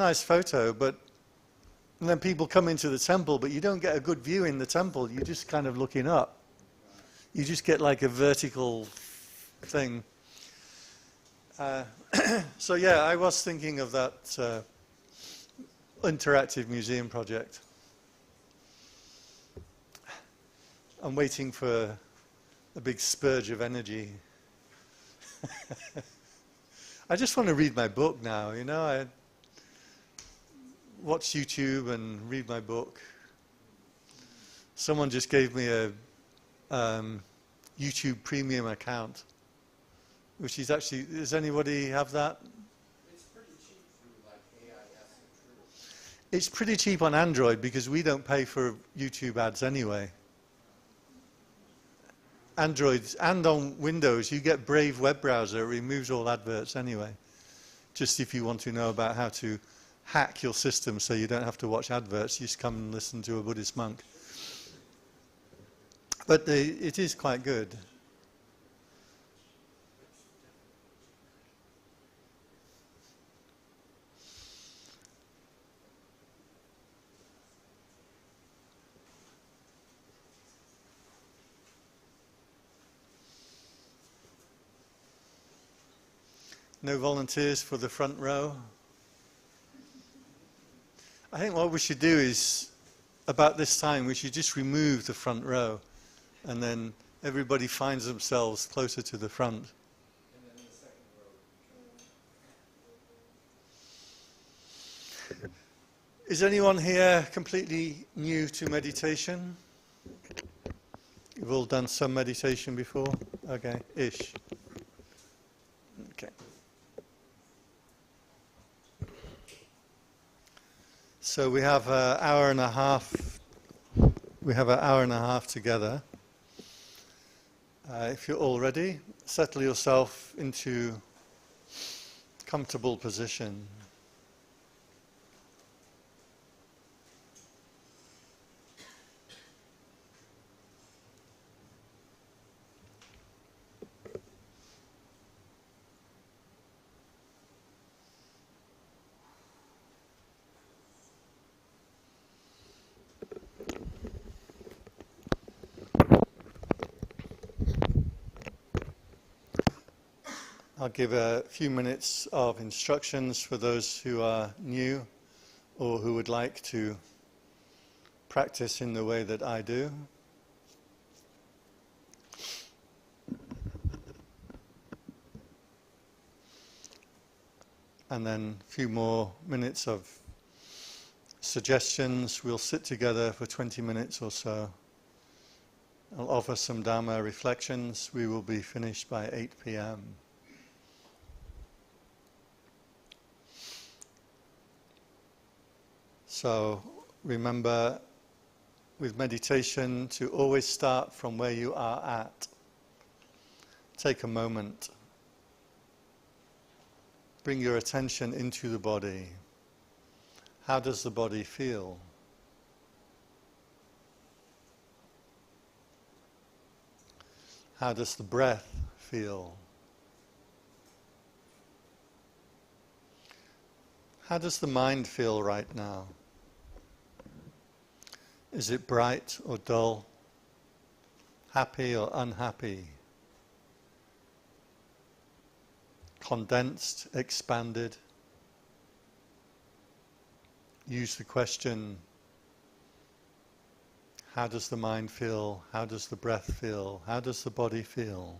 nice photo, but and then people come into the temple, but you don't get a good view in the temple. You're just kind of looking up. You just get like a vertical thing. So yeah, I was thinking of that interactive museum project. I'm waiting for a big spurge of energy. I just want to read my book now, you know. I watch YouTube and read my book. Someone just gave me a YouTube premium account, which is actually, does anybody have that? It's pretty cheap through like AIS and True. It's pretty cheap on Android because we don't pay for YouTube ads anyway. Android and on Windows, you get Brave web browser, it removes all adverts anyway. Just if you want to know about how to hack your system so you don't have to watch adverts, you just come and listen to a Buddhist monk. But it is quite good. No volunteers for the front row? I think what we should do is, about this time, we should just remove the front row, and then everybody finds themselves closer to the front. And then the second row. Is anyone here completely new to meditation? You've all done some meditation before? Okay, ish. Okay. So we have an hour and a half. We have an hour and a half together. If you're all ready, settle yourself into comfortable position. I'll give a few minutes of instructions for those who are new or who would like to practice in the way that I do. And then a few more minutes of suggestions. We'll sit together for 20 minutes or so. I'll offer some Dhamma reflections. We will be finished by 8 p.m. So remember, with meditation, to always start from where you are at. Take a moment. Bring your attention into the body. How does the body feel? How does the breath feel? How does the mind feel right now? Is it bright or dull? Happy or unhappy? Condensed, expanded? Use the question, how does the mind feel? How does the breath feel? How does the body feel?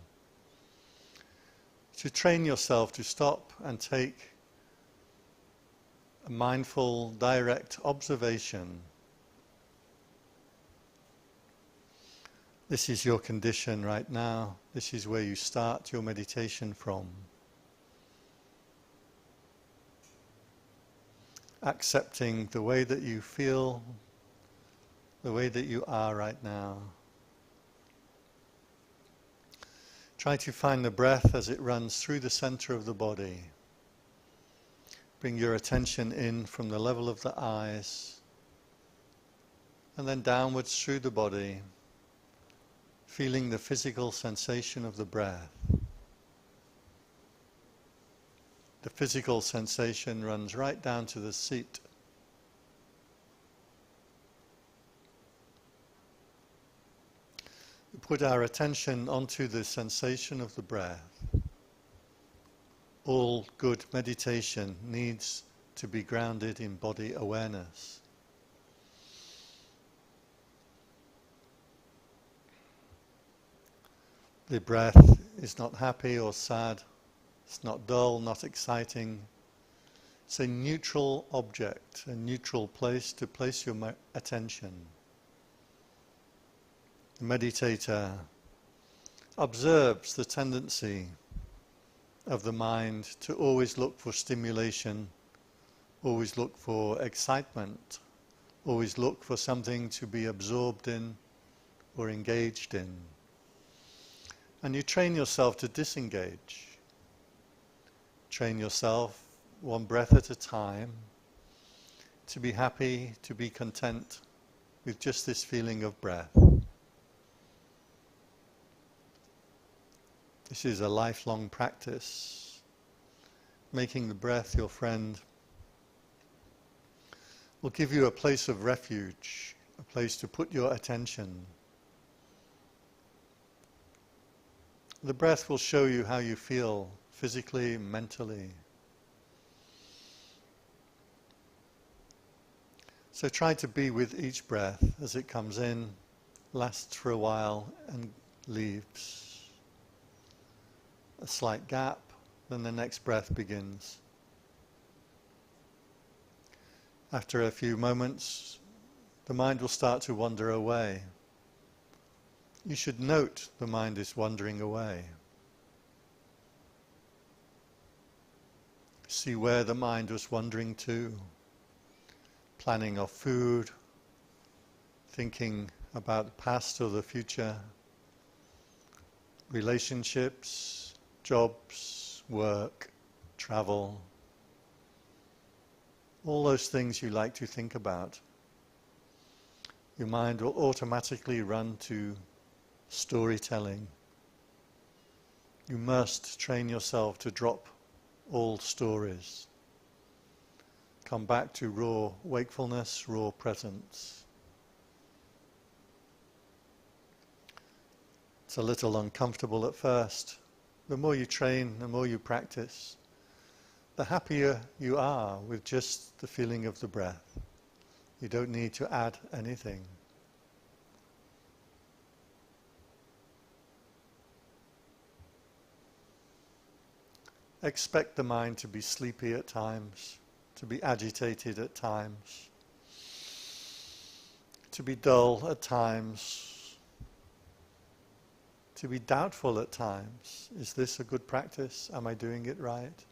To train yourself to stop and take a mindful, direct observation. This is your condition right now. This is where you start your meditation from. Accepting the way that you feel, the way that you are right now. Try to find the breath as it runs through the center of the body. Bring your attention in from the level of the eyes and then downwards through the body, feeling the physical sensation of the breath. The physical sensation runs right down to the seat. We put our attention onto the sensation of the breath. All good meditation needs to be grounded in body awareness. The breath is not happy or sad. It's not dull, not exciting. It's a neutral object, a neutral place to place your attention. The meditator observes the tendency of the mind to always look for stimulation, always look for excitement, always look for something to be absorbed in or engaged in. And you train yourself to disengage. Train yourself one breath at a time to be happy, to be content with just this feeling of breath. This is a lifelong practice. Making the breath your friend will give you a place of refuge, a place to put your attention. The breath will show you how you feel physically, mentally. So try to be with each breath as it comes in, lasts for a while and leaves. A slight gap, then the next breath begins. After a few moments, the mind will start to wander away. You should note the mind is wandering away. See where the mind was wandering to. Planning of food, thinking about the past or the future, relationships, jobs, work, travel, all those things you like to think about. Your mind will automatically run to storytelling. You must train yourself to drop all stories. Come back to raw wakefulness, raw presence. It's a little uncomfortable at first. The more you train, the more you practice, the happier you are with just the feeling of the breath. You don't need to add anything. Expect the mind to be sleepy at times, to be agitated at times, to be dull at times, to be doubtful at times. Is this a good practice? Am I doing it right?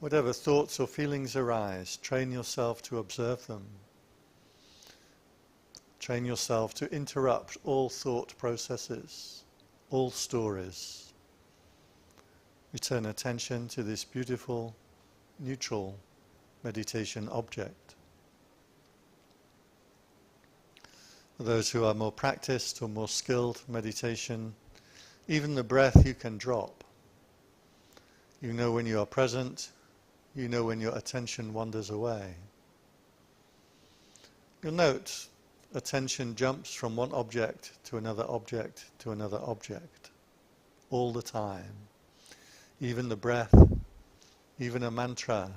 Whatever thoughts or feelings arise, train yourself to observe them. Train yourself to interrupt all thought processes, all stories. Return attention to this beautiful, neutral meditation object. For those who are more practiced or more skilled meditation, even the breath you can drop. You know when you are present, you know when your attention wanders away. You'll note attention jumps from one object to another object to another object all the time. Even the breath, even a mantra,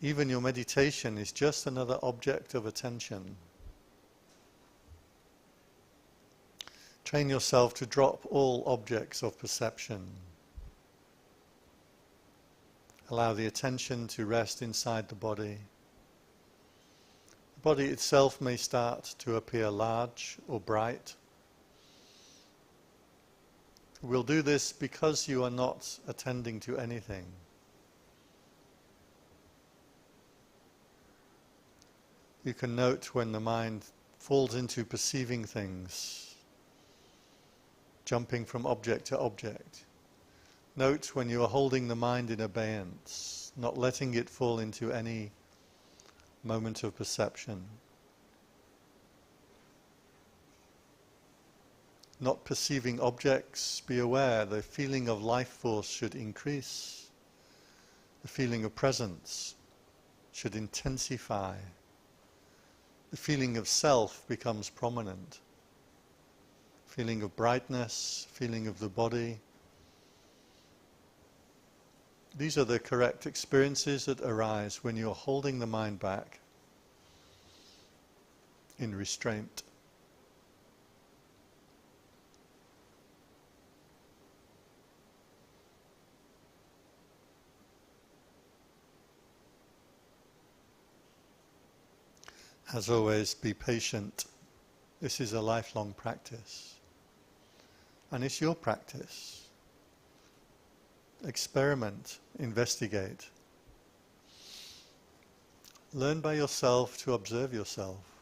even your meditation is just another object of attention. Train yourself to drop all objects of perception. Allow the attention to rest inside the body. The body itself may start to appear large or bright. We'll do this because you are not attending to anything. You can note when the mind falls into perceiving things, jumping from object to object. Note when you are holding the mind in abeyance, not letting it fall into any moment of perception. not perceiving objects, be aware the feeling of life force should increase. The feeling of presence should intensify. The feeling of self becomes prominent. Feeling of brightness, feeling of the body. These are the correct experiences that arise when you're holding the mind back in restraint. As always, be patient. This is a lifelong practice. And it's your practice. Experiment, investigate. Learn by yourself to observe yourself.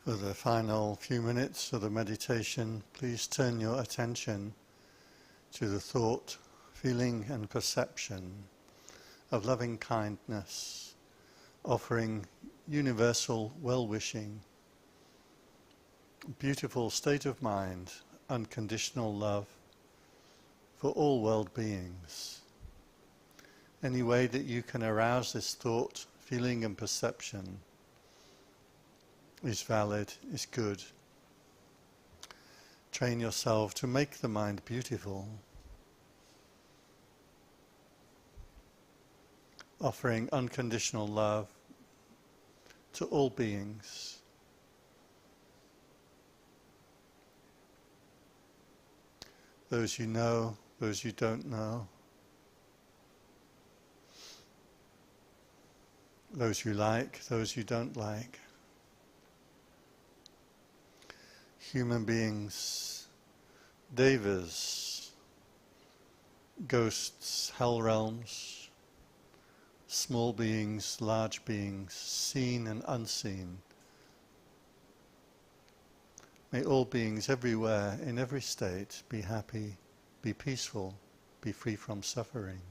For the final few minutes of the meditation, please turn your attention to the thought, feeling and perception of loving kindness, offering universal well-wishing, beautiful state of mind, unconditional love for all world beings. Any way that you can arouse this thought, feeling and perception is valid, is good. Train yourself to make the mind beautiful, offering unconditional love to all beings. Those you know, those you don't know, those you like, those you don't like. Human beings, devas, ghosts, hell realms, small beings, large beings, seen and unseen. May all beings everywhere, in every state, be happy, be peaceful, be free from suffering.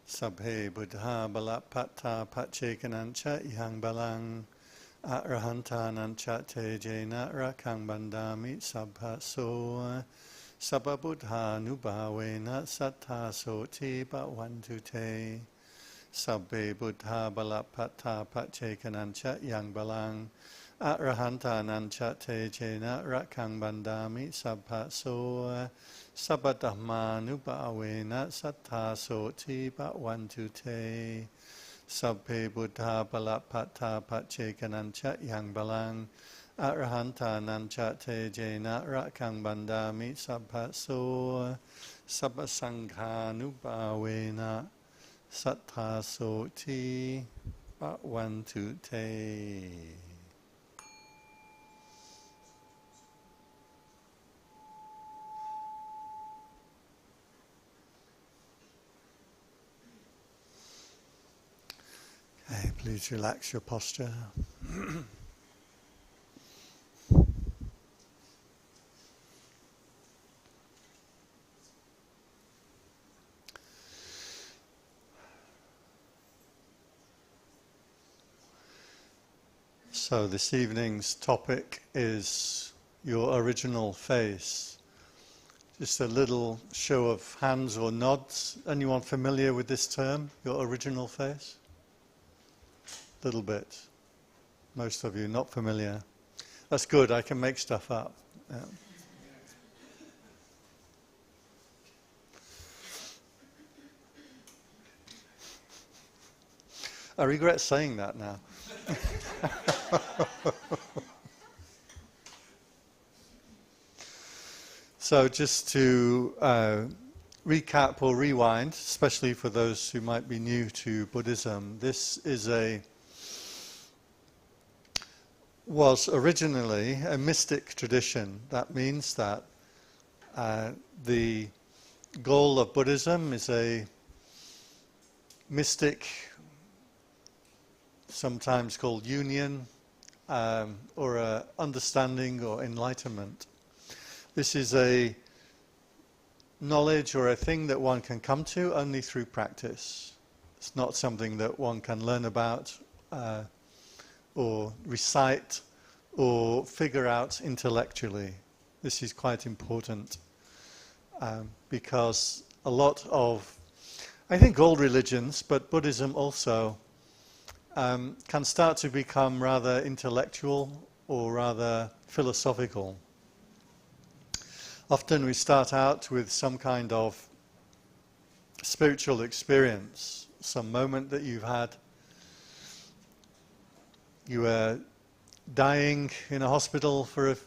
Sabhe buddha balapatta pachekanancha ihang balang arahantanancha te jena rakang bandami sabhaso sabha buddha nubhavena sattha soti bhavantu te sabbe buddha balapatta pachekanancha ihang balang arahantanancha te jena rakang bandami sabhaso Sabba Dhamma Nubhavena Sattha Soti Bhavantu Te Sabbe Buddha Balapatta Pachekanancha Yang Balang Arahanta Nancha Te Jena Rakang Bandami Sabhaso Sabba Sangha Nubhavena Sattha Soti Bhavantu Te. Okay, please relax your posture. So this evening's topic is your original face. Just a little show of hands or nods. Anyone familiar with this term, your original face? Little bit. Most of you not familiar. That's good, I can make stuff up. Yeah. I regret saying that now. So just to recap or rewind, especially for those who might be new to Buddhism, this is was originally a mystic tradition. That means that the goal of Buddhism is a mystic, sometimes called union, or a understanding or enlightenment. This is a knowledge or a thing that one can come to only through practice. It's not something that one can learn about or recite or figure out intellectually. This is quite important because a lot of, I think all religions, but Buddhism also, can start to become rather intellectual or rather philosophical. Often we start out with some kind of spiritual experience, some moment that you've had. You were dying in a hospital for a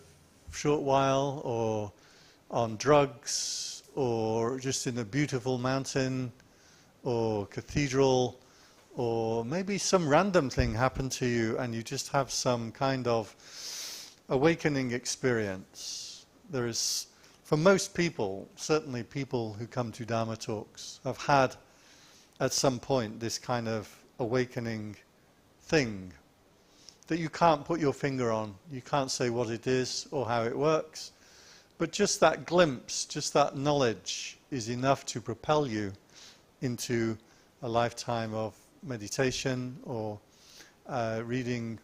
short while, or on drugs, or just in a beautiful mountain or cathedral, or maybe some random thing happened to you and you just have some kind of awakening experience. There is, for most people, certainly people who come to Dharma talks, have had at some point this kind of awakening thing that you can't put your finger on. You can't say what it is or how it works, but just that glimpse, just that knowledge is enough to propel you into a lifetime of meditation or reading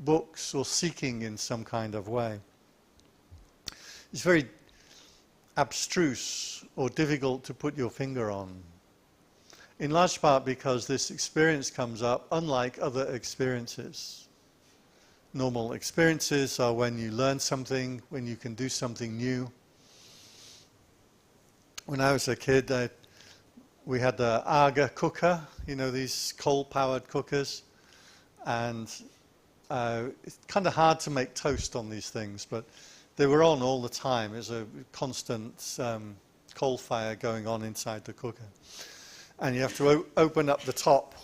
books or seeking in some kind of way. It's very abstruse or difficult to put your finger on, in large part because this experience comes up unlike other experiences. Normal experiences are when you learn something, when you can do something new. When I was a kid, we had the Aga cooker, you know, these coal-powered cookers, and it's kind of hard to make toast on these things, but they were on all the time. There's a constant coal fire going on inside the cooker. And you have to open up the top.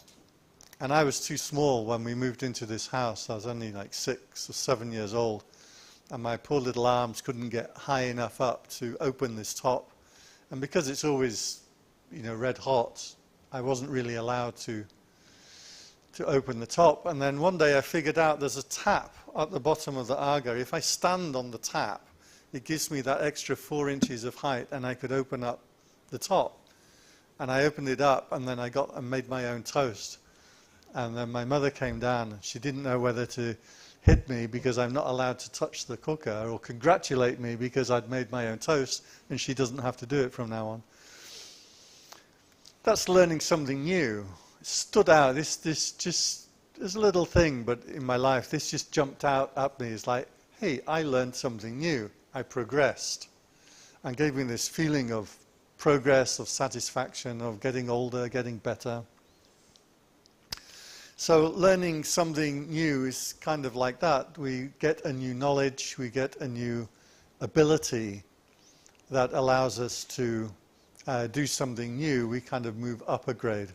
And I was too small when we moved into this house. I was only like 6 or 7 years old. And my poor little arms couldn't get high enough up to open this top. And because it's always, you know, red hot, I wasn't really allowed to open the top. And then one day I figured out there's a tap at the bottom of the Aga. If I stand on the tap, it gives me that extra 4 inches of height and I could open up the top. And I opened it up and then I got and made my own toast. And then my mother came down and she didn't know whether to hit me because I'm not allowed to touch the cooker, or congratulate me because I'd made my own toast and she doesn't have to do it from now on. That's learning something new. It stood out. This just is a little thing, but in my life this just jumped out at me. It's like, hey, I learned something new. I progressed. And gave me this feeling of progress, of satisfaction, of getting older, getting better. So learning something new is kind of like that. We get a new knowledge, we get a new ability that allows us to do something new. We kind of move up a grade.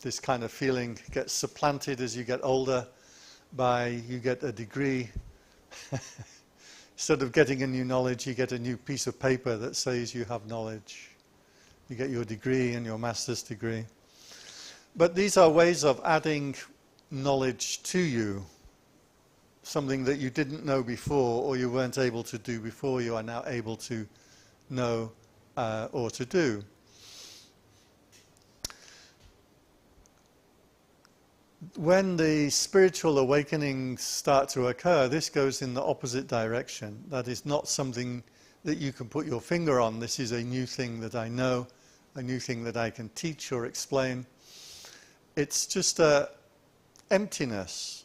This kind of feeling gets supplanted as you get older by you get a degree. Instead of getting a new knowledge, you get a new piece of paper that says you have knowledge. You get your degree and your master's degree. But these are ways of adding knowledge to you, something that you didn't know before or you weren't able to do before, you are now able to know or to do. When the spiritual awakenings start to occur, this goes in the opposite direction. That is not something that you can put your finger on. This is a new thing that I know, a new thing that I can teach or explain. It's just a emptiness.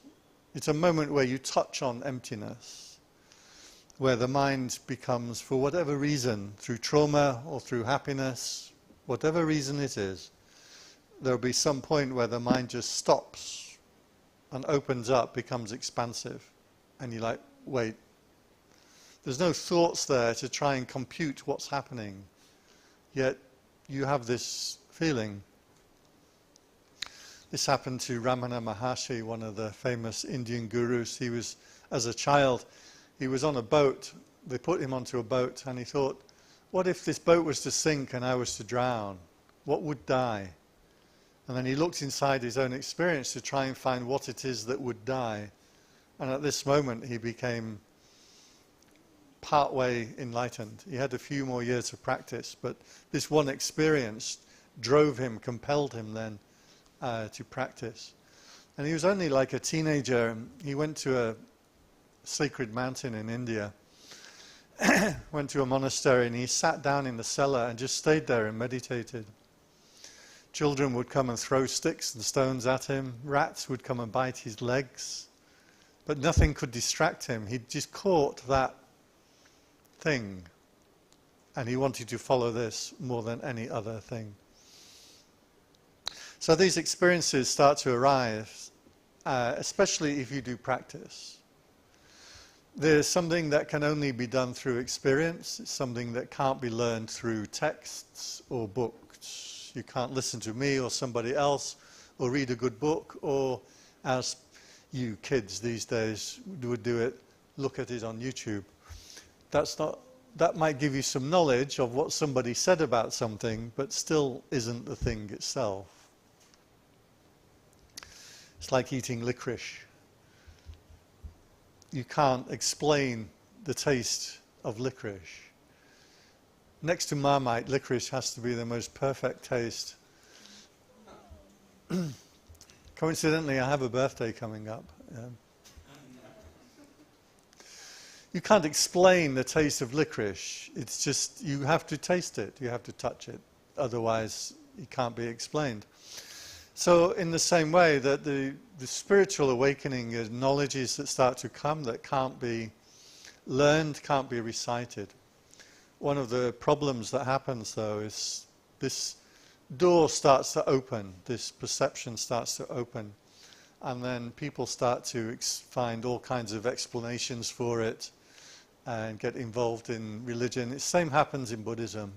It's a moment where you touch on emptiness, where the mind becomes, for whatever reason, through trauma or through happiness, whatever reason it is, there'll be some point where the mind just stops and opens up, becomes expansive. And you're like, wait, there's no thoughts there to try and compute what's happening. Yet you have this feeling. This happened to Ramana Maharshi, one of the famous Indian gurus. He was, as a child, he was on a boat. They put him onto a boat and he thought, what if this boat was to sink and I was to drown? What would die? And then he looked inside his own experience to try and find what it is that would die. And at this moment he became partway enlightened. He had a few more years of practice, but this one experience drove him, compelled him then to practice. And he was only like a teenager. He went to a sacred mountain in India, went to a monastery, and he sat down in the cellar and just stayed there and meditated. Children would come and throw sticks and stones at him. Rats would come and bite his legs. But nothing could distract him. He just caught that thing. And he wanted to follow this more than any other thing. So these experiences start to arise, especially if you do practice. There's something that can only be done through experience. It's something that can't be learned through texts or books. licorice. You can't listen to me or somebody else or read a good book, or as you kids these days would do it, look at it on YouTube. That might give you some knowledge of what somebody said about something, but still isn't the thing itself. It's like eating licorice. You can't explain the taste of licorice. Next to Marmite, licorice has to be the most perfect taste. Coincidentally, I have a birthday coming up. You can't explain the taste of licorice. It's just, you have to taste it, you have to touch it. Otherwise, it can't be explained. So in the same way that the spiritual awakening is knowledges that start to come that can't be learned, can't be recited. One of the problems that happens, though, is this door starts to open, this perception starts to open, and then people start to find all kinds of explanations for it and get involved in religion. The same happens in Buddhism.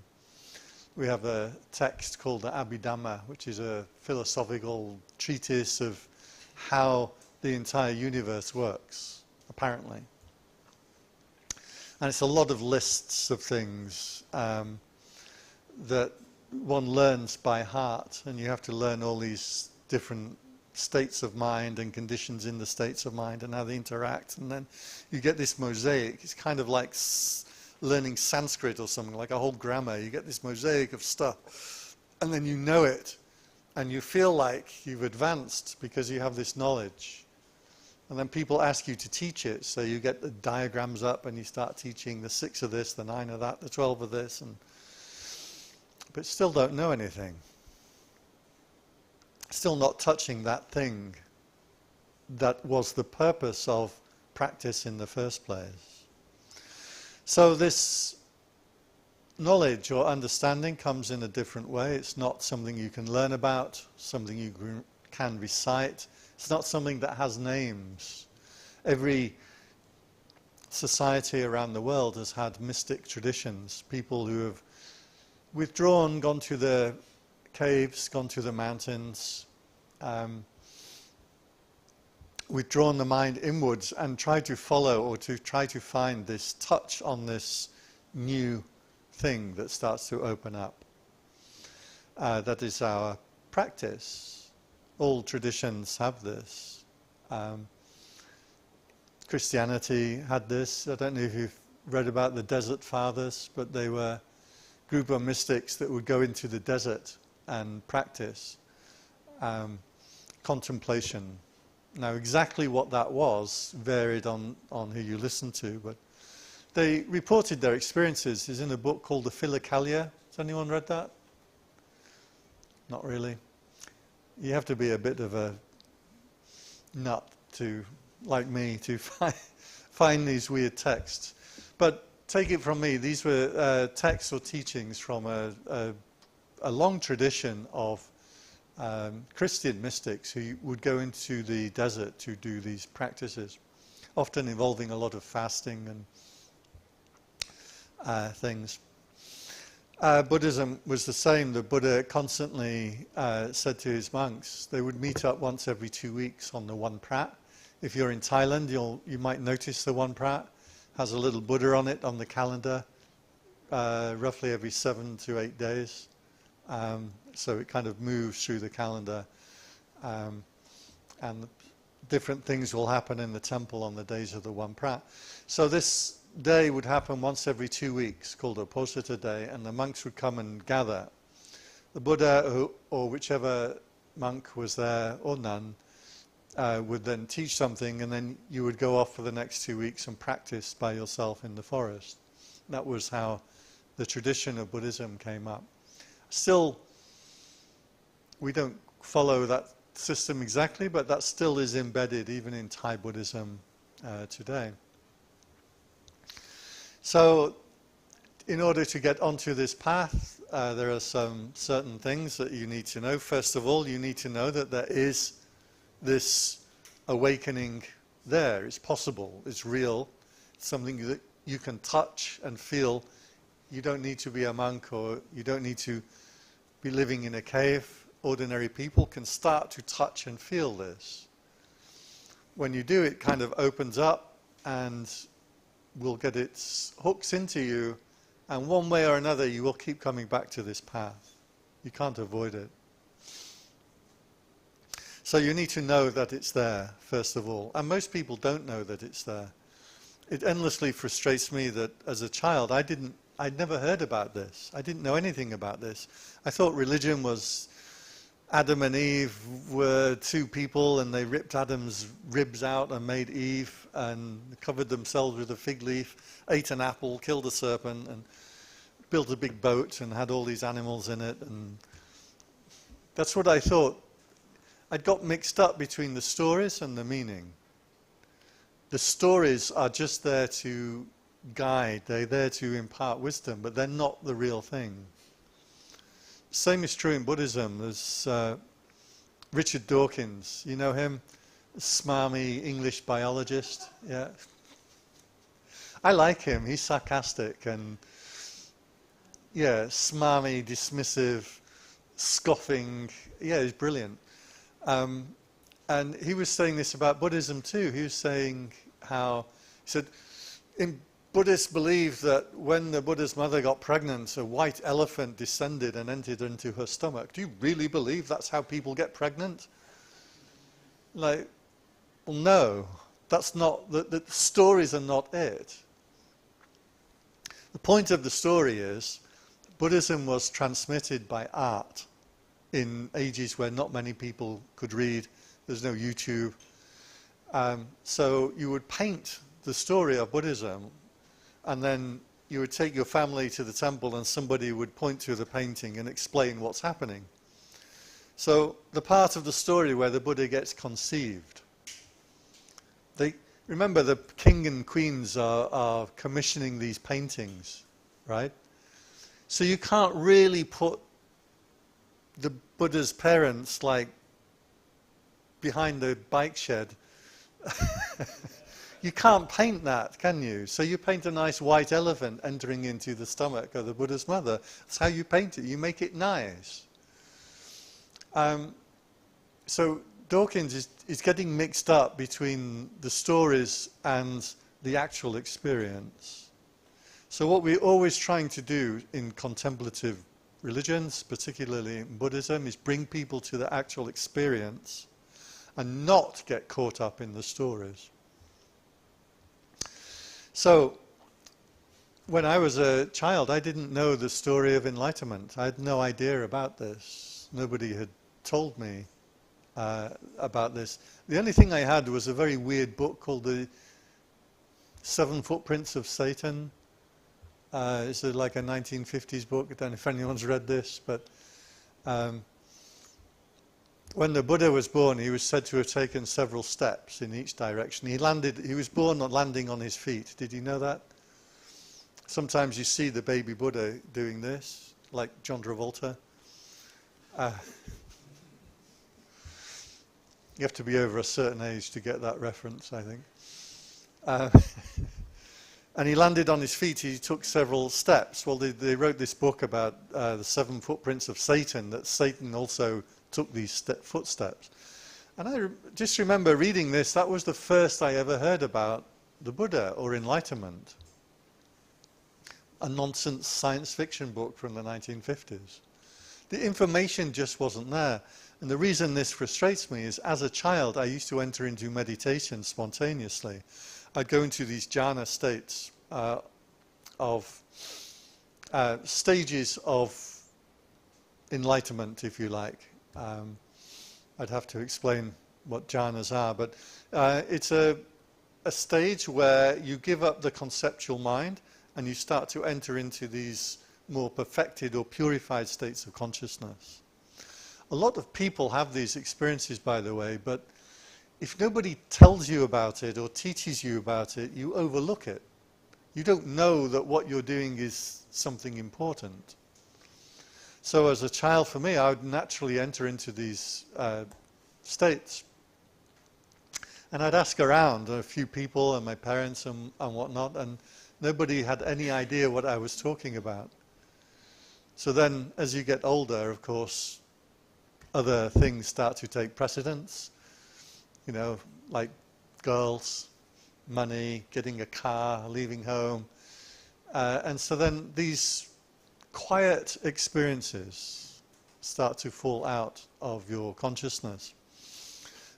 We have a text called the Abhidhamma, which is a philosophical treatise of how the entire universe works, apparently. And it's a lot of lists of things that one learns by heart, and you have to learn all these different states of mind and conditions in the states of mind and how they interact, and then you get this mosaic. It's kind of like learning Sanskrit or something, like a whole grammar. You get this mosaic of stuff, and then you know it, and you feel like you've advanced because you have this knowledge. And then people ask you to teach it, so you get the diagrams up and you start teaching the 6 of this, the 9 of that, the 12 of this, but still don't know anything. Still not touching that thing that was the purpose of practice in the first place. So this knowledge or understanding comes in a different way. It's not something you can learn about, something you can recite. It's not something that has names. Every society around the world has had mystic traditions, people who have withdrawn, gone to the caves, gone to the mountains, withdrawn the mind inwards and tried to follow or to try to find this touch on this new thing that starts to open up. That is our practice. All traditions have this. Christianity had this. I don't know if you've read about the Desert Fathers, but they were a group of mystics that would go into the desert and practice contemplation. Now, exactly what that was varied on who you listened to, but they reported their experiences. It's in a book called The Philokalia. Has anyone read that? Not really. You have to be a bit of a nut to, like me, to find these weird texts. But take it from me, these were texts or teachings from a long tradition of Christian mystics who would go into the desert to do these practices, often involving a lot of fasting and things. Buddhism was the same. The Buddha constantly said to his monks, they would meet up once every 2 weeks on the One Prat. If you're in Thailand, you might notice the One Prat has a little Buddha on it on the calendar, roughly every 7 to 8 days. So it kind of moves through the calendar, and different things will happen in the temple on the days of the One Prat. So this day would happen once every 2 weeks, called a Posita Day, and the monks would come and gather. The Buddha, or whichever monk was there, or nun, would then teach something, and then you would go off for the next 2 weeks and practice by yourself in the forest. That was how the tradition of Buddhism came up. Still, we don't follow that system exactly, but that still is embedded even in Thai Buddhism today. So, in order to get onto this path, there are some certain things that you need to know. First of all, you need to know that there is this awakening there. It's possible, it's real, it's something that you can touch and feel. You don't need to be a monk, or you don't need to be living in a cave. Ordinary people can start to touch and feel this. When you do, it kind of opens up and will get its hooks into you, and one way or another you will keep coming back to this path. You can't avoid it. So you need to know that it's there, first of all. And most people don't know that it's there. It endlessly frustrates me that as a child I'd never heard about this. I didn't know anything about this. I thought religion was Adam and Eve were two people and they ripped Adam's ribs out and made Eve and covered themselves with a fig leaf, ate an apple, killed a serpent and built a big boat and had all these animals in it. And that's what I thought. I'd got mixed up between the stories and the meaning. The stories are just there to guide, they're there to impart wisdom, but they're not the real thing. Same is true in Buddhism. There's Richard Dawkins, you know him? Smarmy English biologist. Yeah. I like him. He's sarcastic and smarmy, dismissive, scoffing. Yeah, he's brilliant. And he was saying this about Buddhism too. He was saying how, he said, Buddhists believe that when the Buddha's mother got pregnant, a white elephant descended and entered into her stomach. Do you really believe that's how people get pregnant? Like, well, no, that's not, the stories are not it. The point of the story is, Buddhism was transmitted by art in ages where not many people could read. There's no YouTube. So you would paint the story of Buddhism, and then you would take your family to the temple and somebody would point to the painting and explain what's happening. So the part of the story where the Buddha gets conceived, remember the king and queens are commissioning these paintings, right? So you can't really put the Buddha's parents like behind the bike shed. You can't paint that, can you? So you paint a nice white elephant entering into the stomach of the Buddha's mother. That's how you paint it. You make it nice. So Dawkins is getting mixed up between the stories and the actual experience. So what we're always trying to do in contemplative religions, particularly in Buddhism, is bring people to the actual experience and not get caught up in the stories. So, when I was a child, I didn't know the story of Enlightenment. I had no idea about this. Nobody had told me about this. The only thing I had was a very weird book called The 7 Footprints of Satan. It's like a 1950s book. I don't know if anyone's read this, but when the Buddha was born, he was said to have taken several steps in each direction. He was born landing on his feet. Did you know that? Sometimes you see the baby Buddha doing this, like John Travolta. You have to be over a certain age to get that reference, I think. And he landed on his feet. He took several steps. Well, they wrote this book about the 7 Footprints of Satan, that Satan also took these footsteps. And I just remember reading this. That was the first I ever heard about the Buddha or Enlightenment. A nonsense science fiction book from the 1950s. The information just wasn't there. And the reason this frustrates me is, as a child, I used to enter into meditation spontaneously. I'd go into these jhana states of stages of enlightenment, if you like. I'd have to explain what jhanas are, but it's a stage where you give up the conceptual mind and you start to enter into these more perfected or purified states of consciousness. A lot of people have these experiences, by the way, but if nobody tells you about it or teaches you about it, you overlook it. You don't know that what you're doing is something important. So as a child, for me, I would naturally enter into these states. And I'd ask around a few people and my parents and whatnot, and nobody had any idea what I was talking about. So then, as you get older, of course, other things start to take precedence, you know, like girls, money, getting a car, leaving home. And so then these quiet experiences start to fall out of your consciousness.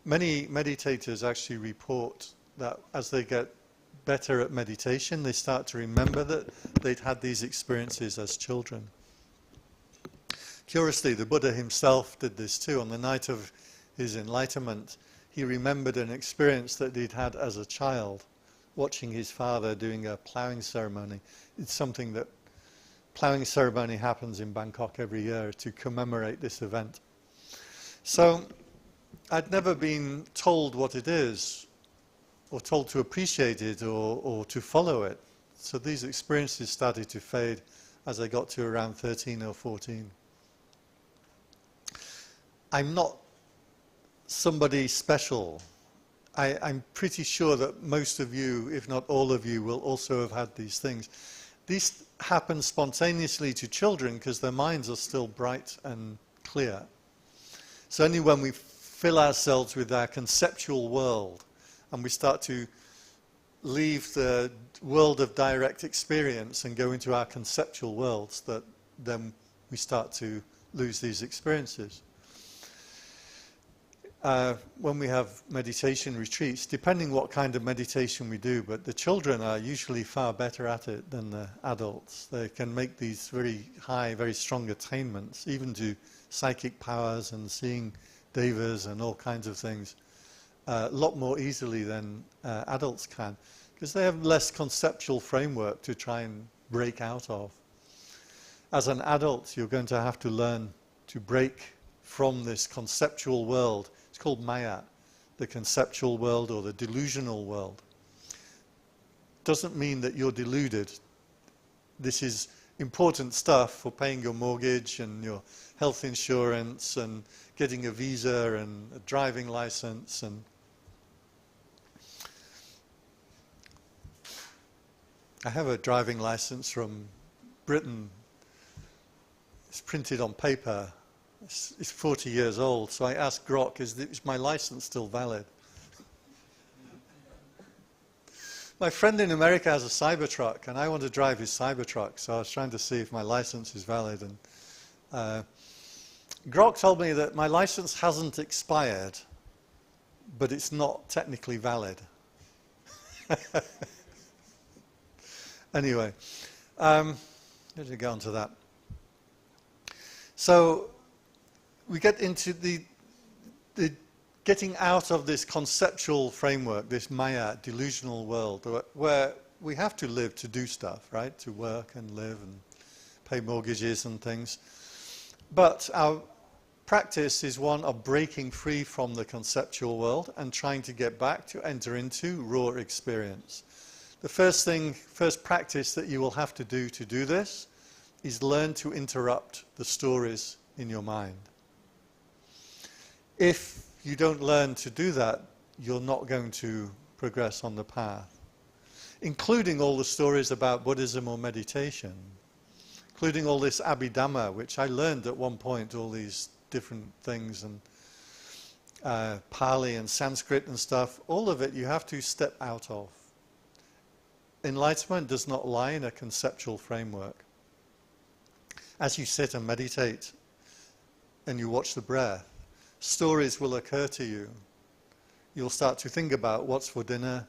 Many meditators actually report that as they get better at meditation, they start to remember that they'd had these experiences as children. Curiously, the Buddha himself did this too. On the night of his enlightenment, he remembered an experience that he'd had as a child, watching his father doing a ploughing ceremony. It's something that ploughing ceremony happens in Bangkok every year to commemorate this event. So I'd never been told what it is, or told to appreciate it, or to follow it. So these experiences started to fade as I got to around 13 or 14. I'm not somebody special. I'm pretty sure that most of you, if not all of you, will also have had these things. These happen spontaneously to children because their minds are still bright and clear. So only when we fill ourselves with our conceptual world and we start to leave the world of direct experience and go into our conceptual worlds, that then we start to lose these experiences. When we have meditation retreats, depending what kind of meditation we do, but the children are usually far better at it than the adults. They can make these very high, very strong attainments, even to psychic powers and seeing devas and all kinds of things, a lot more easily than adults can, because they have less conceptual framework to try and break out of. As an adult, you're going to have to learn to break from this conceptual world. It's called Maya, the conceptual world or the delusional world. Doesn't mean that you're deluded. This is important stuff for paying your mortgage and your health insurance and getting a visa and a driving license. And I have a driving license from Britain. It's printed on paper. It's 40 years old, so I asked Grok, is my license still valid? My friend in America has a Cybertruck, and I want to drive his Cybertruck, so I was trying to see if my license is valid. And Grok told me that my license hasn't expired, but it's not technically valid. Anyway, let me go on to that. So we get into the getting out of this conceptual framework, this Maya, delusional world, where we have to live to do stuff, right? To work and live and pay mortgages and things. But our practice is one of breaking free from the conceptual world and trying to get back to enter into raw experience. The first practice that you will have to do this is learn to interrupt the stories in your mind. If you don't learn to do that, you're not going to progress on the path, including all the stories about Buddhism or meditation, including all this Abhidhamma, which I learned at one point, all these different things, and Pali and Sanskrit and stuff. All of it you have to step out of. Enlightenment does not lie in a conceptual framework. As you sit and meditate and you watch the breath, stories will occur to you. You'll start to think about what's for dinner,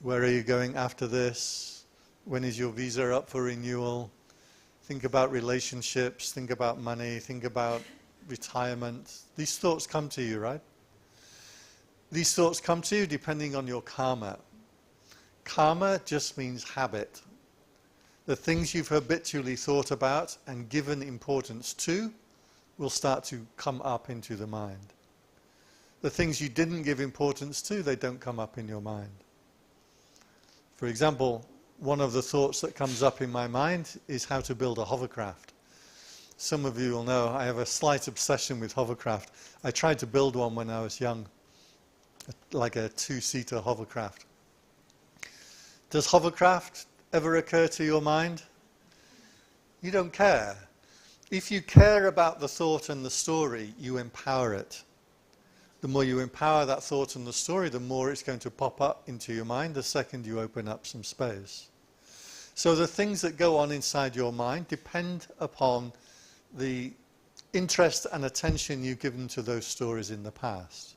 where are you going after this, when is your visa up for renewal, think about relationships, think about money, think about retirement. These thoughts come to you, right? These thoughts come to you depending on your karma. Karma just means habit. The things you've habitually thought about and given importance to will start to come up into the mind. The things you didn't give importance to, they don't come up in your mind. For example, one of the thoughts that comes up in my mind is how to build a hovercraft. Some of you will know I have a slight obsession with hovercraft. I tried to build one when I was young, like a 2-seater hovercraft. Does hovercraft ever occur to your mind? You don't care. If you care about the thought and the story, you empower it. The more you empower that thought and the story, the more it's going to pop up into your mind the second you open up some space. So the things that go on inside your mind depend upon the interest and attention you've given to those stories in the past.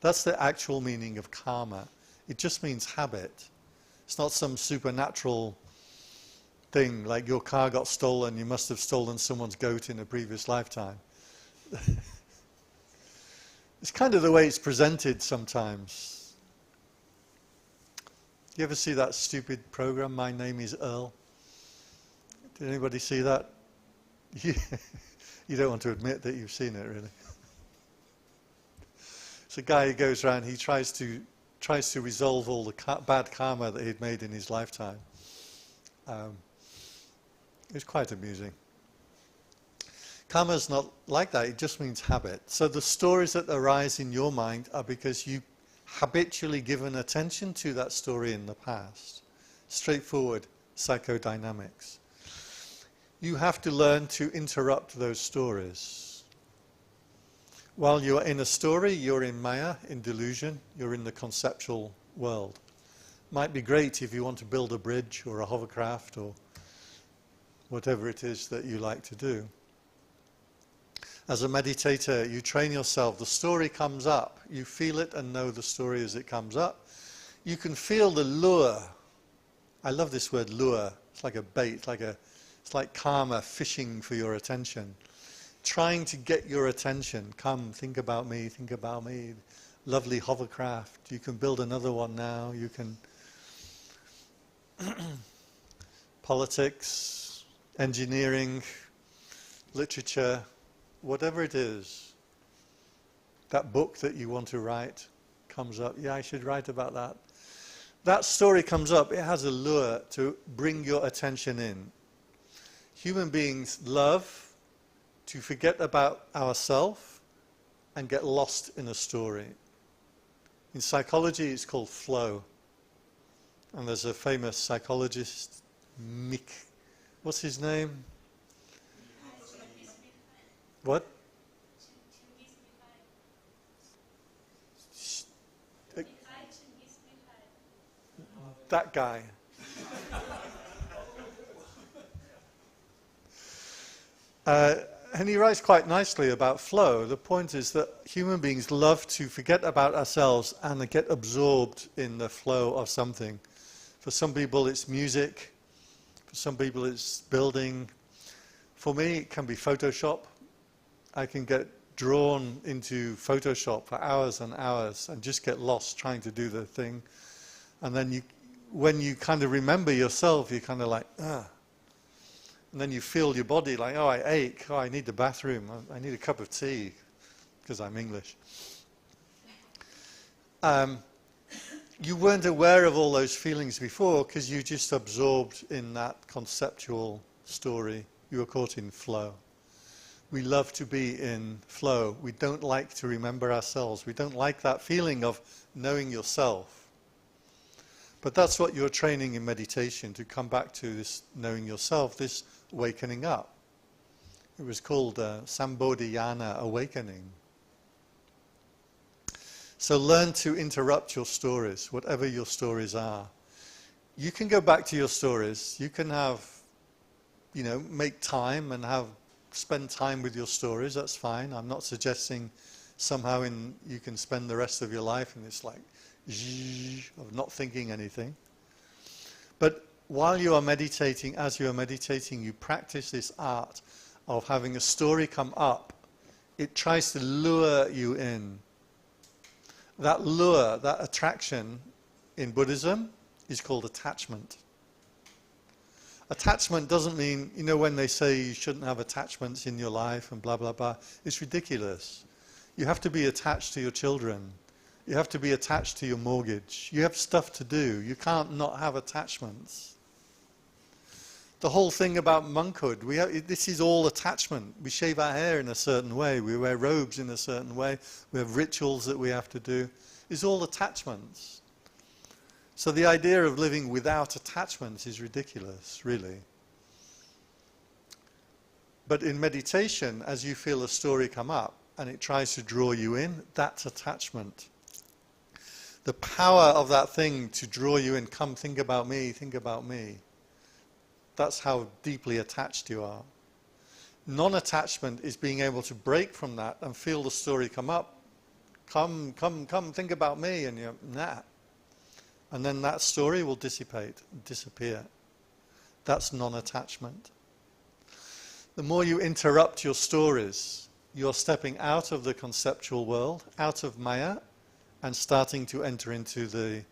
That's the actual meaning of karma. It just means habit. It's not some supernatural thing like your car got stolen, you must have stolen someone's goat in a previous lifetime. It's kind of the way it's presented sometimes. You ever see that stupid program, My Name is Earl? Did anybody see that? You don't want to admit that you've seen it, really. It's a guy who goes around, he tries to resolve all the bad karma that he'd made in his lifetime. It was quite amusing. Karma's not like that, it just means habit. So the stories that arise in your mind are because you habitually given attention to that story in the past. Straightforward psychodynamics. You have to learn to interrupt those stories. While you're in a story, you're in Maya, in delusion, you're in the conceptual world. Might be great if you want to build a bridge or a hovercraft or whatever it is that you like to do. As a meditator, you train yourself. The story comes up. You feel it and know the story as it comes up. You can feel the lure. I love this word lure. It's like a bait, it's like karma fishing for your attention. Trying to get your attention. Come, think about me, think about me. Lovely hovercraft. You can build another one now. You can... Politics, engineering, literature, whatever it is. That book that you want to write comes up. Yeah, I should write about that. That story comes up. It has a lure to bring your attention in. Human beings love to forget about ourselves and get lost in a story. In psychology, it's called flow. And there's a famous psychologist, what's his name? What? That guy. And he writes quite nicely about flow. The point is that human beings love to forget about ourselves and get absorbed in the flow of something. For some people it's music, for some people it's building. For me it can be Photoshop. I can get drawn into Photoshop for hours and hours and just get lost trying to do the thing. And then when you kind of remember yourself, you're kind of like, ah. And then you feel your body like, oh, I ache, oh, I need the bathroom, I need a cup of tea, because I'm English. You weren't aware of all those feelings before because you just absorbed in that conceptual story. You were caught in flow. We love to be in flow. We don't like to remember ourselves. We don't like that feeling of knowing yourself. But that's what you're training in meditation, to come back to this knowing yourself, this wakening up. It was called Sambodhiyana awakening. So learn to interrupt your stories, whatever your stories are. You can go back to your stories. You can have, make time and spend time with your stories. That's fine. I'm not suggesting somehow you can spend the rest of your life in this of not thinking anything. But while you are meditating, as you are meditating, you practice this art of having a story come up. It tries to lure you in. That lure, that attraction in Buddhism is called attachment. Attachment doesn't mean, when they say you shouldn't have attachments in your life and blah, blah, blah. It's ridiculous. You have to be attached to your children. You have to be attached to your mortgage. You have stuff to do. You can't not have attachments. The whole thing about monkhood, this is all attachment. We shave our hair in a certain way. We wear robes in a certain way. We have rituals that we have to do. It's all attachments. So the idea of living without attachments is ridiculous, really. But in meditation, as you feel a story come up and it tries to draw you in, that's attachment. The power of that thing to draw you in, come think about me, think about me. That's how deeply attached you are. Non-attachment is being able to break from that and feel the story come up. Come, think about me, and you're, nah. And then that story will dissipate, disappear. That's non-attachment. The more you interrupt your stories, you're stepping out of the conceptual world, out of Maya, and starting to enter into the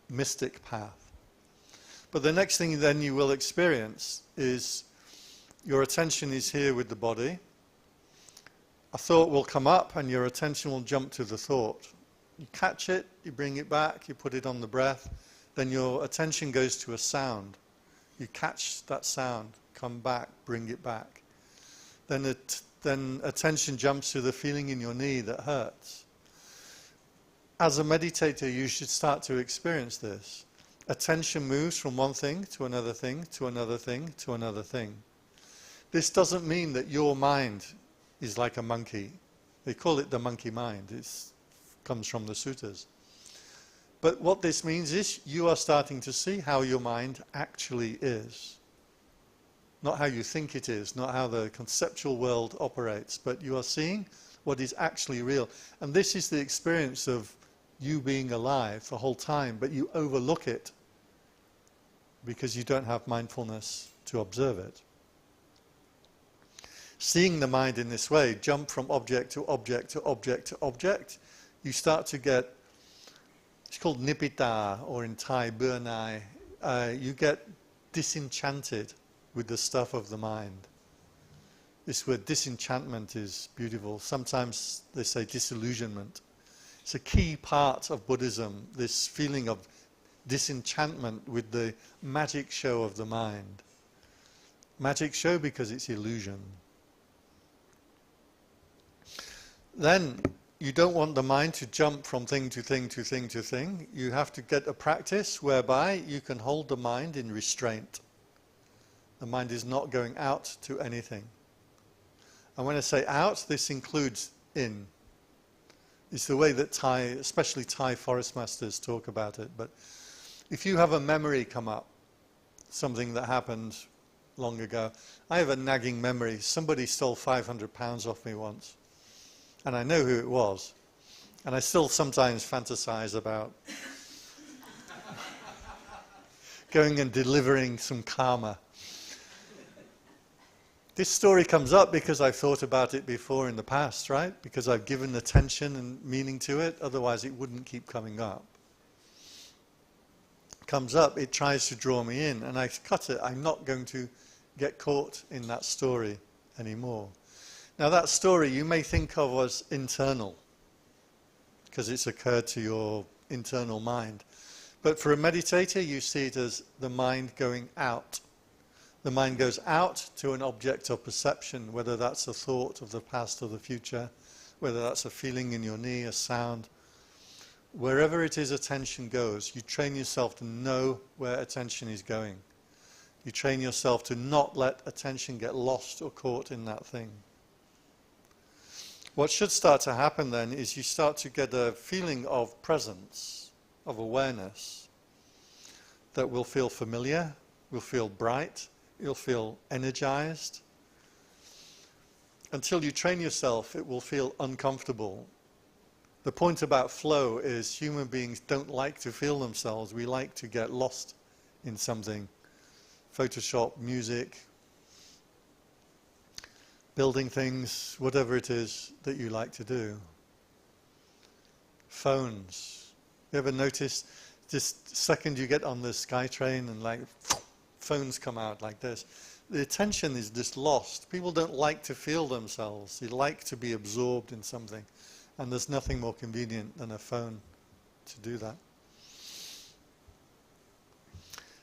mystic path. But the next thing then you will experience is your attention is here with the body. A thought will come up and your attention will jump to the thought. You catch it, you bring it back, you put it on the breath, then your attention goes to a sound. You catch that sound, come back, bring it back. Then attention jumps to the feeling in your knee that hurts. As a meditator, you should start to experience this. Attention moves from one thing to another thing, to another thing, to another thing. This doesn't mean that your mind is like a monkey. They call it the monkey mind. It comes from the suttas. But what this means is you are starting to see how your mind actually is. Not how you think it is, not how the conceptual world operates, but you are seeing what is actually real. And this is the experience of you being alive the whole time, but you overlook it because you don't have mindfulness to observe it. Seeing the mind in this way, jump from object to object to object to object, you start to get, it's called nibbita, or in Thai, burnai. You get disenchanted with the stuff of the mind. This word disenchantment is beautiful. Sometimes they say disillusionment. It's a key part of Buddhism, this feeling of disenchantment with the magic show of the mind. Magic show because it's illusion. Then you don't want the mind to jump from thing to thing to thing to thing. You have to get a practice whereby you can hold the mind in restraint. The mind is not going out to anything. And when I say out, this includes in. It's the way that Thai, especially Thai forest masters, talk about it. But if you have a memory come up, something that happened long ago, I have a nagging memory. Somebody stole £500 off me once. And I know who it was. And I still sometimes fantasize about going and delivering some karma. This story comes up because I've thought about it before in the past, right? Because I've given attention and meaning to it, otherwise it wouldn't keep coming up. It comes up, it tries to draw me in, and I cut it. I'm not going to get caught in that story anymore. Now that story you may think of as internal, because it's occurred to your internal mind. But for a meditator, you see it as the mind going out. The mind goes out to an object of perception, whether that's a thought of the past or the future, whether that's a feeling in your knee, a sound. Wherever it is attention goes, you train yourself to know where attention is going. You train yourself to not let attention get lost or caught in that thing. What should start to happen then is you start to get a feeling of presence, of awareness, that will feel familiar, will feel bright, you'll feel energized. Until you train yourself, it will feel uncomfortable. The point about flow is human beings don't like to feel themselves. We like to get lost in something. Photoshop, music, building things, whatever it is that you like to do. Phones. You ever notice just second you get on the SkyTrain and like phones come out like this, the attention is just lost. People don't like to feel themselves. They like to be absorbed in something. And there's nothing more convenient than a phone to do that.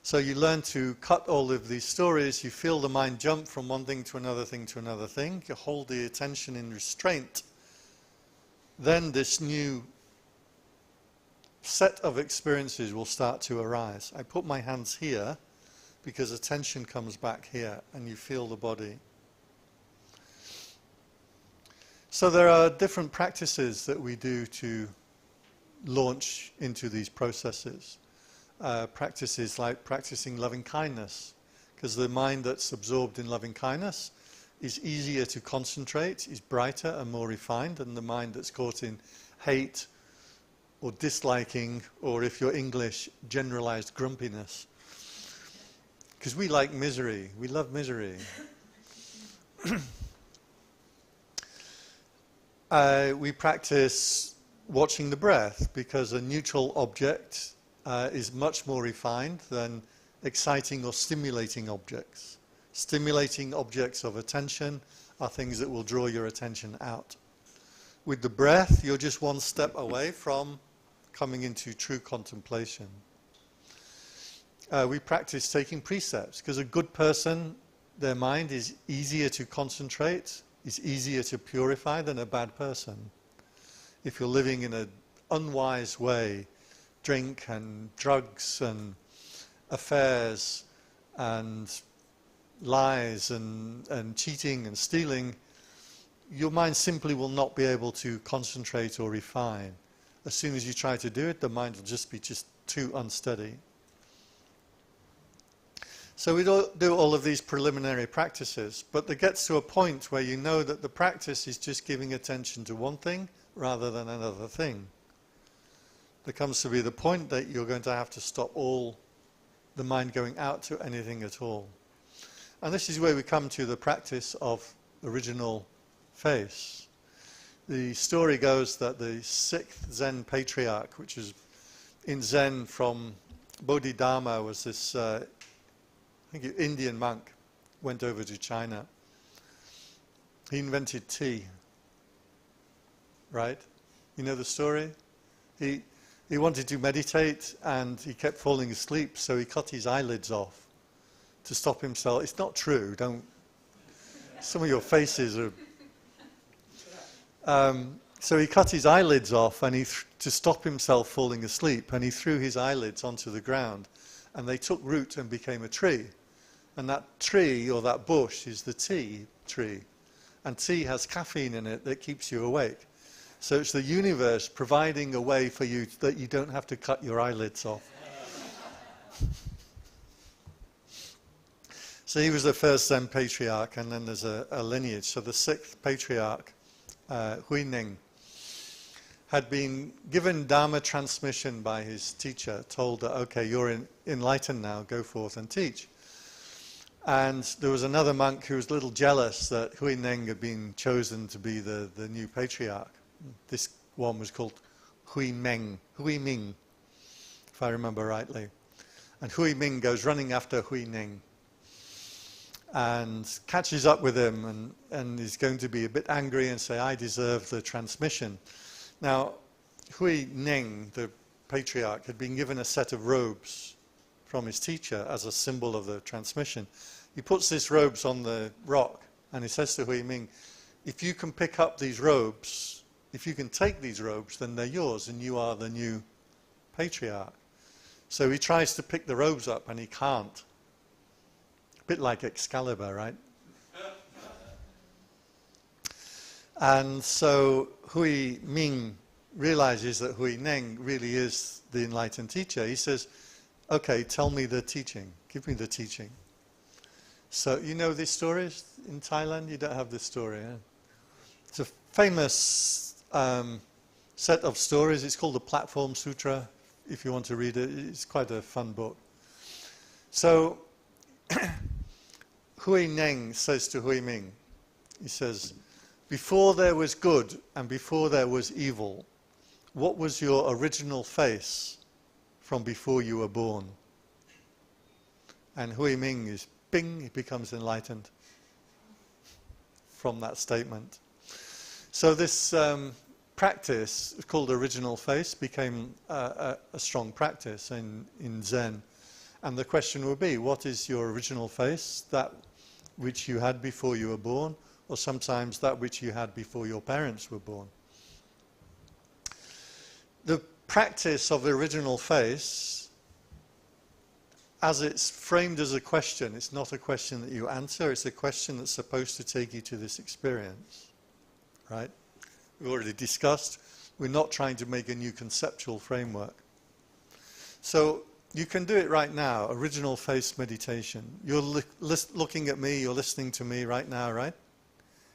So you learn to cut all of these stories. You feel the mind jump from one thing to another thing to another thing. You hold the attention in restraint. Then this new set of experiences will start to arise. I put my hands here because attention comes back here and you feel the body. So there are different practices that we do to launch into these processes. Practices like practicing loving kindness, because the mind that's absorbed in loving kindness is easier to concentrate, is brighter and more refined than the mind that's caught in hate or disliking, or if you're English, generalized grumpiness. Because we like misery, we love misery. We practice watching the breath, because a neutral object is much more refined than exciting or stimulating objects. Stimulating objects of attention are things that will draw your attention out. With the breath, you're just one step away from coming into true contemplation. We practice taking precepts, because a good person, their mind is easier to concentrate, is easier to purify than a bad person. If you're living in an unwise way, drink and drugs and affairs and lies and cheating and stealing, your mind simply will not be able to concentrate or refine. As soon as you try to do it, the mind will just be too unsteady. So we do all of these preliminary practices, but there gets to a point where you know that the practice is just giving attention to one thing rather than another thing. There comes to be the point that you're going to have to stop all the mind going out to anything at all. And this is where we come to the practice of original face. The story goes that the 6th Zen patriarch, which is in Zen from Bodhidharma, was this I think Indian monk, went over to China. He invented tea, right? You know the story? He wanted to meditate and he kept falling asleep, so he cut his eyelids off to stop himself. It's not true, don't. Some of your faces are. So he cut his eyelids off and to stop himself falling asleep, and he threw his eyelids onto the ground, and they took root and became a tree. And that tree, or that bush, is the tea tree. And tea has caffeine in it that keeps you awake. So it's the universe providing a way for you that you don't have to cut your eyelids off. So he was the first Zen patriarch, and then there's a lineage. So the 6th patriarch, Huineng, had been given Dharma transmission by his teacher, told that, okay, you're enlightened now, go forth and teach. And there was another monk who was a little jealous that Huineng had been chosen to be the new patriarch. This one was called Huiming, if I remember rightly. And Huiming goes running after Huineng and catches up with him and is going to be a bit angry and say, I deserve the transmission. Now, Huineng, the patriarch, had been given a set of robes from his teacher as a symbol of the transmission. He puts these robes on the rock and he says to Huiming, if you can pick up these robes, if you can take these robes, then they're yours and you are the new patriarch. So he tries to pick the robes up and he can't. A bit like Excalibur, right? And so Huiming realizes that Huineng really is the enlightened teacher. He says, okay, tell me the teaching. Give me the teaching. So you know these stories in Thailand? You don't have this story, eh? It's a famous set of stories. It's called the Platform Sutra, if you want to read it. It's quite a fun book. So Huineng says to Huiming, he says, before there was good and before there was evil, what was your original face from before you were born? And Huiming is bing, he becomes enlightened from that statement. So this practice called original face became a strong practice in Zen. And the question would be, what is your original face? That which you had before you were born, or sometimes that which you had before your parents were born. The practice of the original face, as it's framed as a question, it's not a question that you answer, it's a question that's supposed to take you to this experience, right? we've already discussed. We're not trying to make a new conceptual framework. So you can do it right now, original face meditation. You're looking at me, you're listening to me right now, right?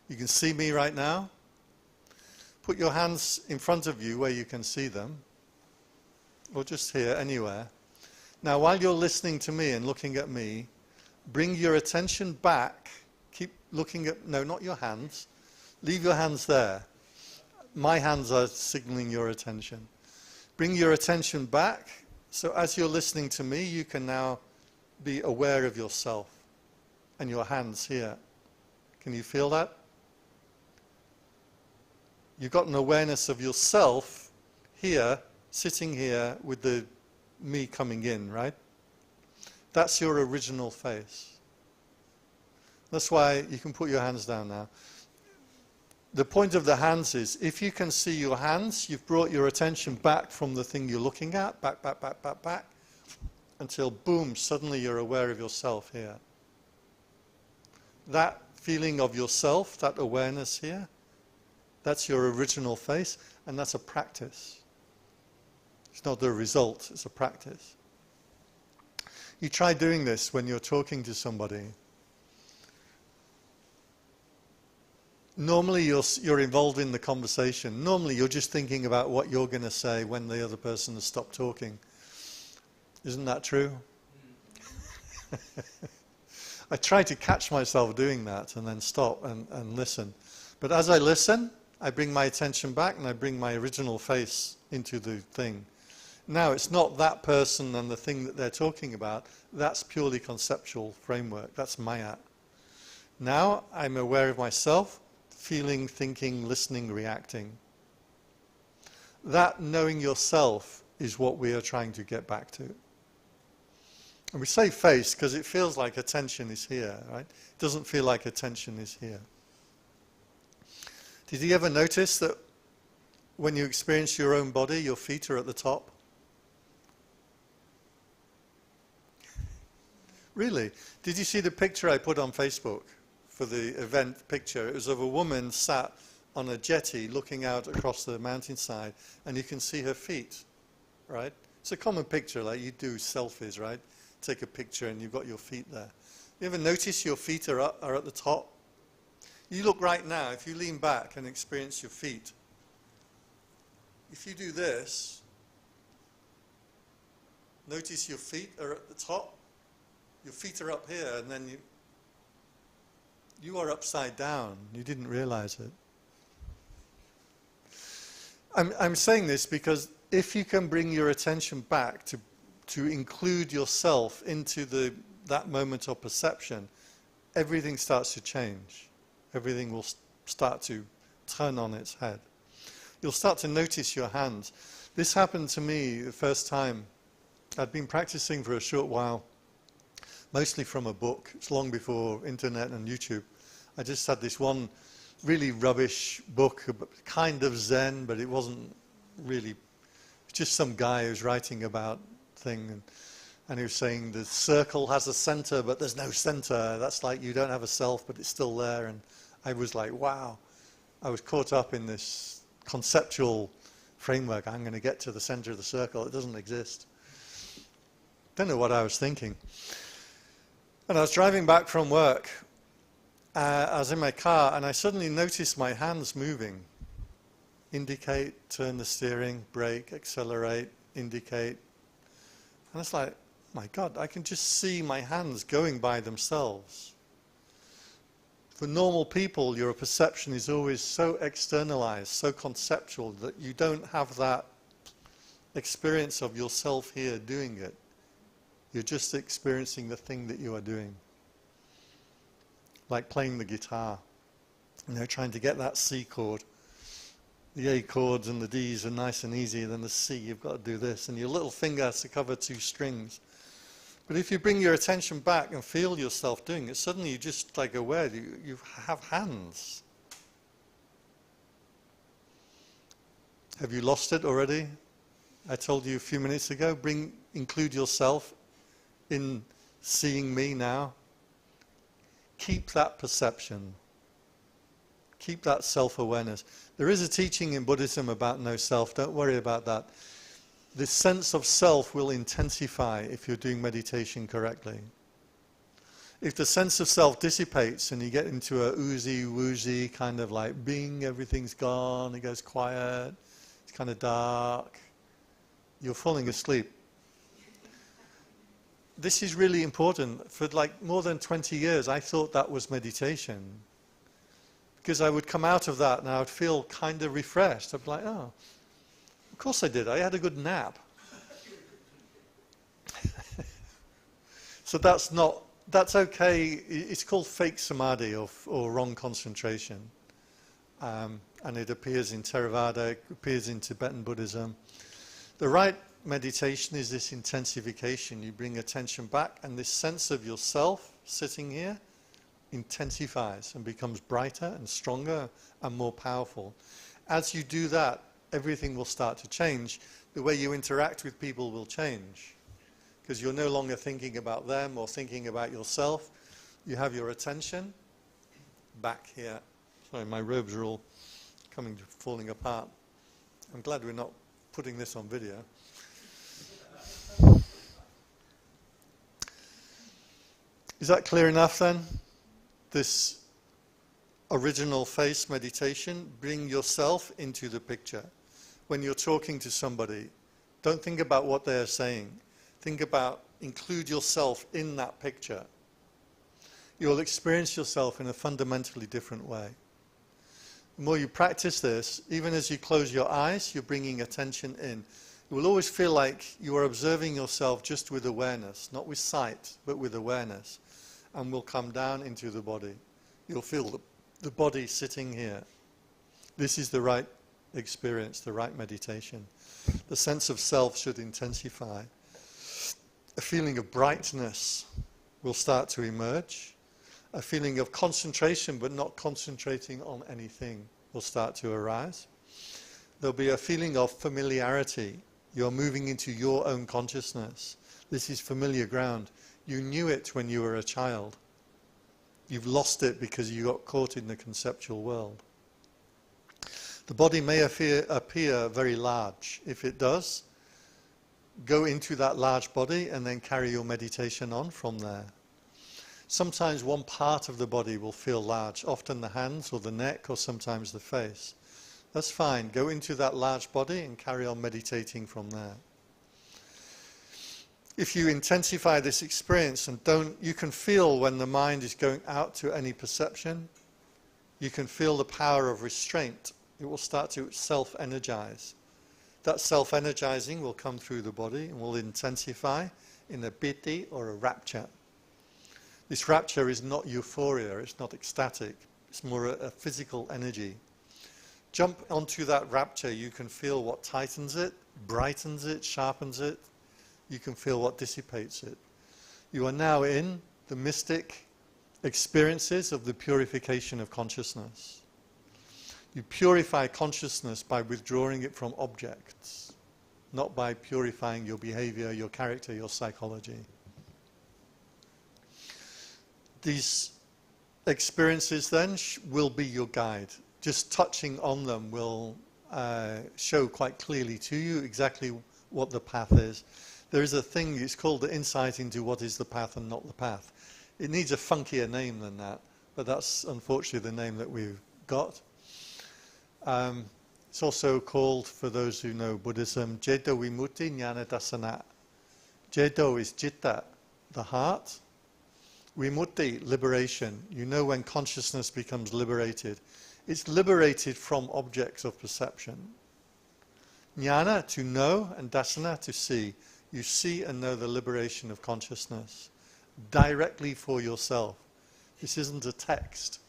You can see me right now. Put your hands in front of you where you can see them, or just here, anywhere. Now, while you're listening to me and looking at me, bring your attention back. Keep looking at, no, not your hands. Leave your hands there. My hands are signaling your attention. Bring your attention back. So as you're listening to me, you can now be aware of yourself and your hands here. Can you feel that? You've got an awareness of yourself here, sitting here with the me coming in, right? That's your original face. That's why you can put your hands down now. The point of the hands is, if you can see your hands, you've brought your attention back from the thing you're looking at, back, until boom, suddenly you're aware of yourself here. That feeling of yourself, that awareness here, that's your original face, and that's a practice. It's not the result, it's a practice. You try doing this when you're talking to somebody. Normally you're involved in the conversation. Normally you're just thinking about what you're going to say when the other person has stopped talking. Isn't that true? I try to catch myself doing that and then stop and listen. But as I listen, I bring my attention back and I bring my original face into the thing. Now it's not that person and the thing that they're talking about. That's purely conceptual framework. That's Maya. Now I'm aware of myself. Feeling, thinking, listening, reacting. That knowing yourself is what we are trying to get back to. And we say face because it feels like attention is here, right? It doesn't feel like attention is here. Did you ever notice that when you experience your own body, your feet are at the top? Really? Did you see the picture I put on Facebook? For the event picture, it was of a woman sat on a jetty looking out across the mountainside, and you can see her feet, right? It's a common picture, like you do selfies, right? Take a picture and you've got your feet there. You ever notice your feet are at the top? You look right now, if you lean back and experience your feet, if you do this, notice your feet are at the top, your feet are up here, and then you are upside down. You didn't realize it. I'm saying this because if you can bring your attention back to include yourself into that moment of perception, everything starts to change. Everything will start to turn on its head. You'll start to notice your hands. This happened to me the first time. I'd been practicing for a short while, mostly from a book. It's long before internet and YouTube. I just had this one really rubbish book, kind of Zen, but it wasn't really, just some guy who's writing about thing, and he was saying the circle has a center, but there's no center. That's like you don't have a self, but it's still there. And I was like, wow. I was caught up in this conceptual framework. I'm going to get to the center of the circle. It doesn't exist. Don't know what I was thinking. And I was driving back from work. I was in my car and I suddenly noticed my hands moving. Indicate, turn the steering, brake, accelerate, indicate. And it's like, my God, I can just see my hands going by themselves. For normal people, your perception is always so externalized, so conceptual, that you don't have that experience of yourself here doing it. You're just experiencing the thing that you are doing. Like playing the guitar, trying to get that C chord. The A chords and the Ds are nice and easy, then the C, you've got to do this, and your little finger has to cover 2 strings. But if you bring your attention back and feel yourself doing it, suddenly you're just like aware, you have hands. Have you lost it already? I told you a few minutes ago, include yourself in seeing me now. Keep that perception. Keep that self-awareness. There is a teaching in Buddhism about no self. Don't worry about that. The sense of self will intensify if you're doing meditation correctly. If the sense of self dissipates and you get into a oozy woozy kind of like bing, everything's gone, it goes quiet, it's kind of dark, you're falling asleep. This is really important. For like more than 20 years I thought that was meditation. Because I would come out of that and I would feel kind of refreshed. I'd be like, oh, of course I did. I had a good nap. So that's okay. It's called fake samadhi or wrong concentration. And it appears in Theravada, it appears in Tibetan Buddhism. The right meditation is this intensification. You bring attention back and this sense of yourself sitting here intensifies and becomes brighter and stronger and more powerful. As you do that, everything will start to change. The way you interact with people will change because you're no longer thinking about them or thinking about yourself. You have your attention back here. Sorry, my robes are all falling apart. I'm glad we're not putting this on video. Is that clear enough then? This original face meditation, bring yourself into the picture. When you're talking to somebody, don't think about what they're saying. Include yourself in that picture. You'll experience yourself in a fundamentally different way. The more you practice this, even as you close your eyes, you're bringing attention in. It will always feel like you are observing yourself just with awareness, not with sight, but with awareness. And will come down into the body. You'll feel the body sitting here. This is the right experience, the right meditation. The sense of self should intensify. A feeling of brightness will start to emerge. A feeling of concentration, but not concentrating on anything, will start to arise. There'll be a feeling of familiarity. You're moving into your own consciousness. This is familiar ground. You knew it when you were a child. You've lost it because you got caught in the conceptual world. The body may appear very large. If it does, go into that large body and then carry your meditation on from there. Sometimes one part of the body will feel large, often the hands or the neck or sometimes the face. That's fine. Go into that large body and carry on meditating from there. If you intensify this experience and you can feel when the mind is going out to any perception, you can feel the power of restraint. It will start to self-energize. That self-energizing will come through the body and will intensify in a piti or a rapture. This rapture is not euphoria, it's not ecstatic, it's more a physical energy. Jump onto that rapture, you can feel what tightens it, brightens it, sharpens it. You can feel what dissipates it. You are now in the mystic experiences of the purification of consciousness. You purify consciousness by withdrawing it from objects, not by purifying your behavior, your character, your psychology. These experiences then will be your guide. Just touching on them will show quite clearly to you exactly what the path is. There is a thing, it's called the insight into what is the path and not the path. It needs a funkier name than that, but that's unfortunately the name that we've got. It's also called, for those who know Buddhism, Jeto Vimutti Jnana Dassana. Jeto is citta, the heart. Vimutti, liberation. You know when consciousness becomes liberated. It's liberated from objects of perception. Jnana, to know, and Dassana, to see. You see and know the liberation of consciousness directly for yourself. This isn't a text.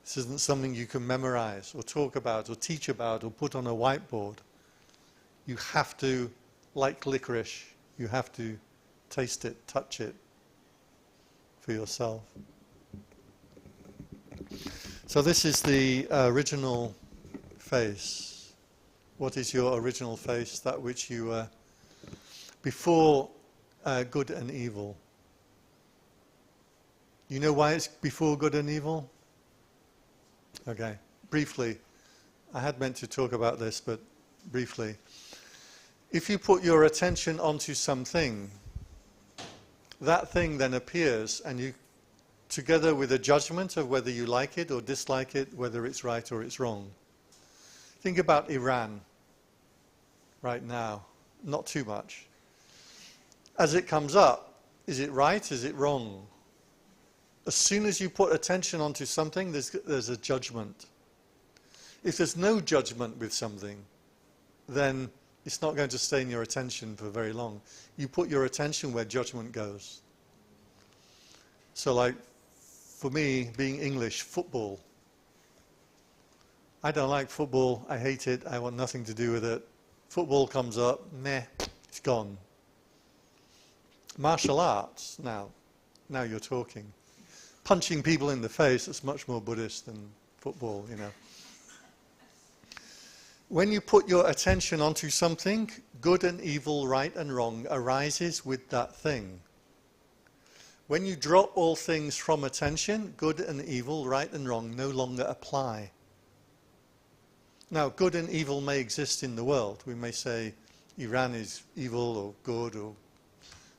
This isn't something you can memorize or talk about or teach about or put on a whiteboard. You have to, like licorice, you have to taste it, touch it for yourself. So this is the original face. What is your original face? That which you were before good and evil. You know why it's before good and evil? Okay, briefly, I had meant to talk about this, but briefly. If you put your attention onto something, that thing then appears, and you, together with a judgment of whether you like it or dislike it, whether it's right or it's wrong. Think about Iran right now, not too much. As it comes up, is it right, is it wrong? As soon as you put attention onto something, there's a judgment. If there's no judgment with something, then it's not going to stay in your attention for very long. You put your attention where judgment goes. So like, for me, being English, football. I don't like football, I hate it, I want nothing to do with it. Football comes up, meh, it's gone. Martial arts, now you're talking. Punching people in the face, it's much more Buddhist than football, you know. When you put your attention onto something, good and evil, right and wrong arises with that thing. When you drop all things from attention, good and evil, right and wrong no longer apply. Now, good and evil may exist in the world. We may say Iran is evil or good, or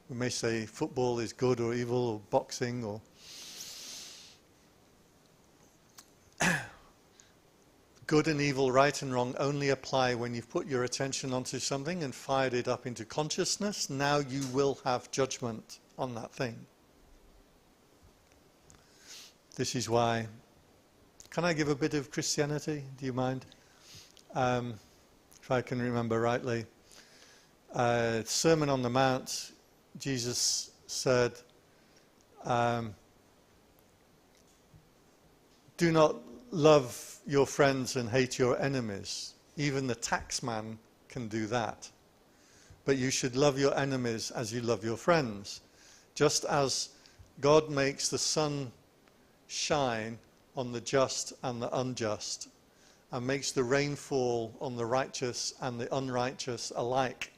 we may say football is good or evil, or boxing, or good and evil, right and wrong only apply when you've put your attention onto something and fired it up into consciousness. Now you will have judgment on that thing. This is why. Can I give a bit of Christianity? Do you mind? If I can remember rightly. Sermon on the Mount, Jesus said, do not love your friends and hate your enemies. Even the taxman can do that. But you should love your enemies as you love your friends. Just as God makes the sun shine on the just and the unjust, and makes the rain fall on the righteous and the unrighteous alike,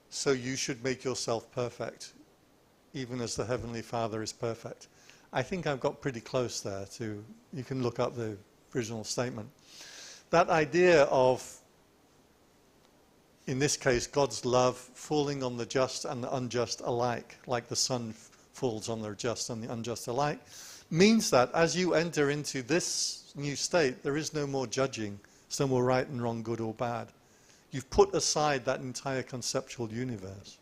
so you should make yourself perfect, even as the Heavenly Father is perfect. I think I've got pretty close there to, you can look up the original statement. That idea of, in this case, God's love falling on the just and the unjust alike, like the sun falls on the just and the unjust alike, means that as you enter into this new state, there is no more judging. There's no more right and wrong, good or bad. You've put aside that entire conceptual universe.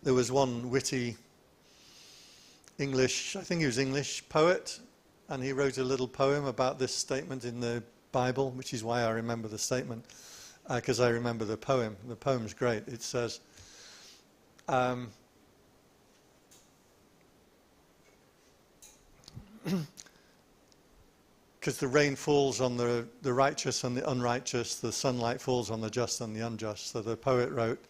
There was one witty English, I think he was English poet, and he wrote a little poem about this statement in the Bible, which is why I remember the statement, because I remember the poem. The poem's great. It says, because the rain falls on the righteous and the unrighteous, the sunlight falls on the just and the unjust. So the poet wrote,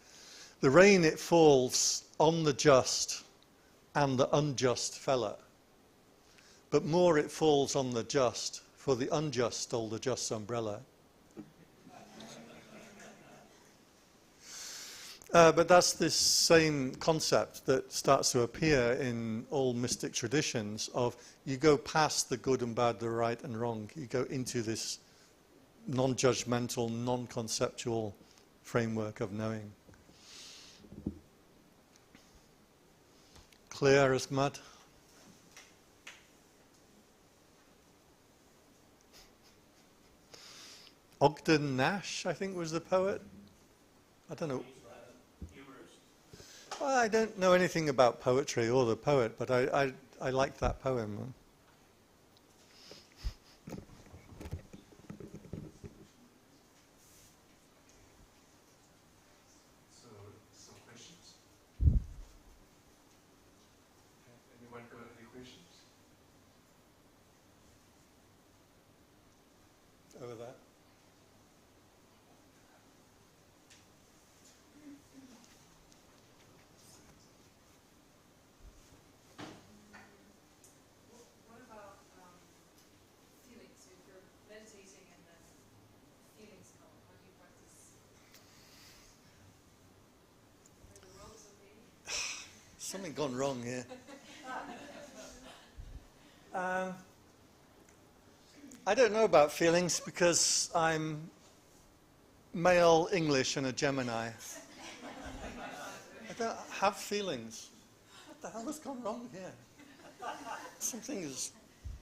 the rain, it falls on the just and the unjust fella, but more it falls on the just, for the unjust stole the just's umbrella. But that's this same concept that starts to appear in all mystic traditions of you go past the good and bad, the right and wrong. You go into this non-judgmental, non-conceptual framework of knowing. Clear as mud. Ogden Nash, I think, was the poet. I don't know. Well, I don't know anything about poetry or the poet, but I like that poem. So, some questions? Anyone got any questions? Over there. What about feelings? If you're meditating and then feelings come, how do you practice? The world is okay? Something gone wrong here. I don't know about feelings because I'm male English and a Gemini. I don't have feelings. What the hell has gone wrong here? Something is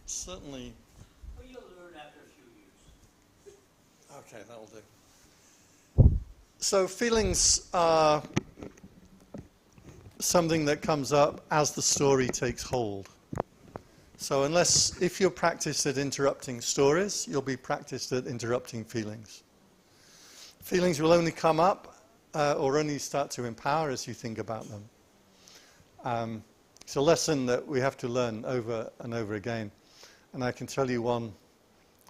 certainly... Well, you'll learn after a few years. Okay, that'll do. So feelings are something that comes up as the story takes hold. So if you're practiced at interrupting stories, you'll be practiced at interrupting feelings. Feelings will only come up or only start to empower as you think about them. It's a lesson that we have to learn over and over again. And I can tell you one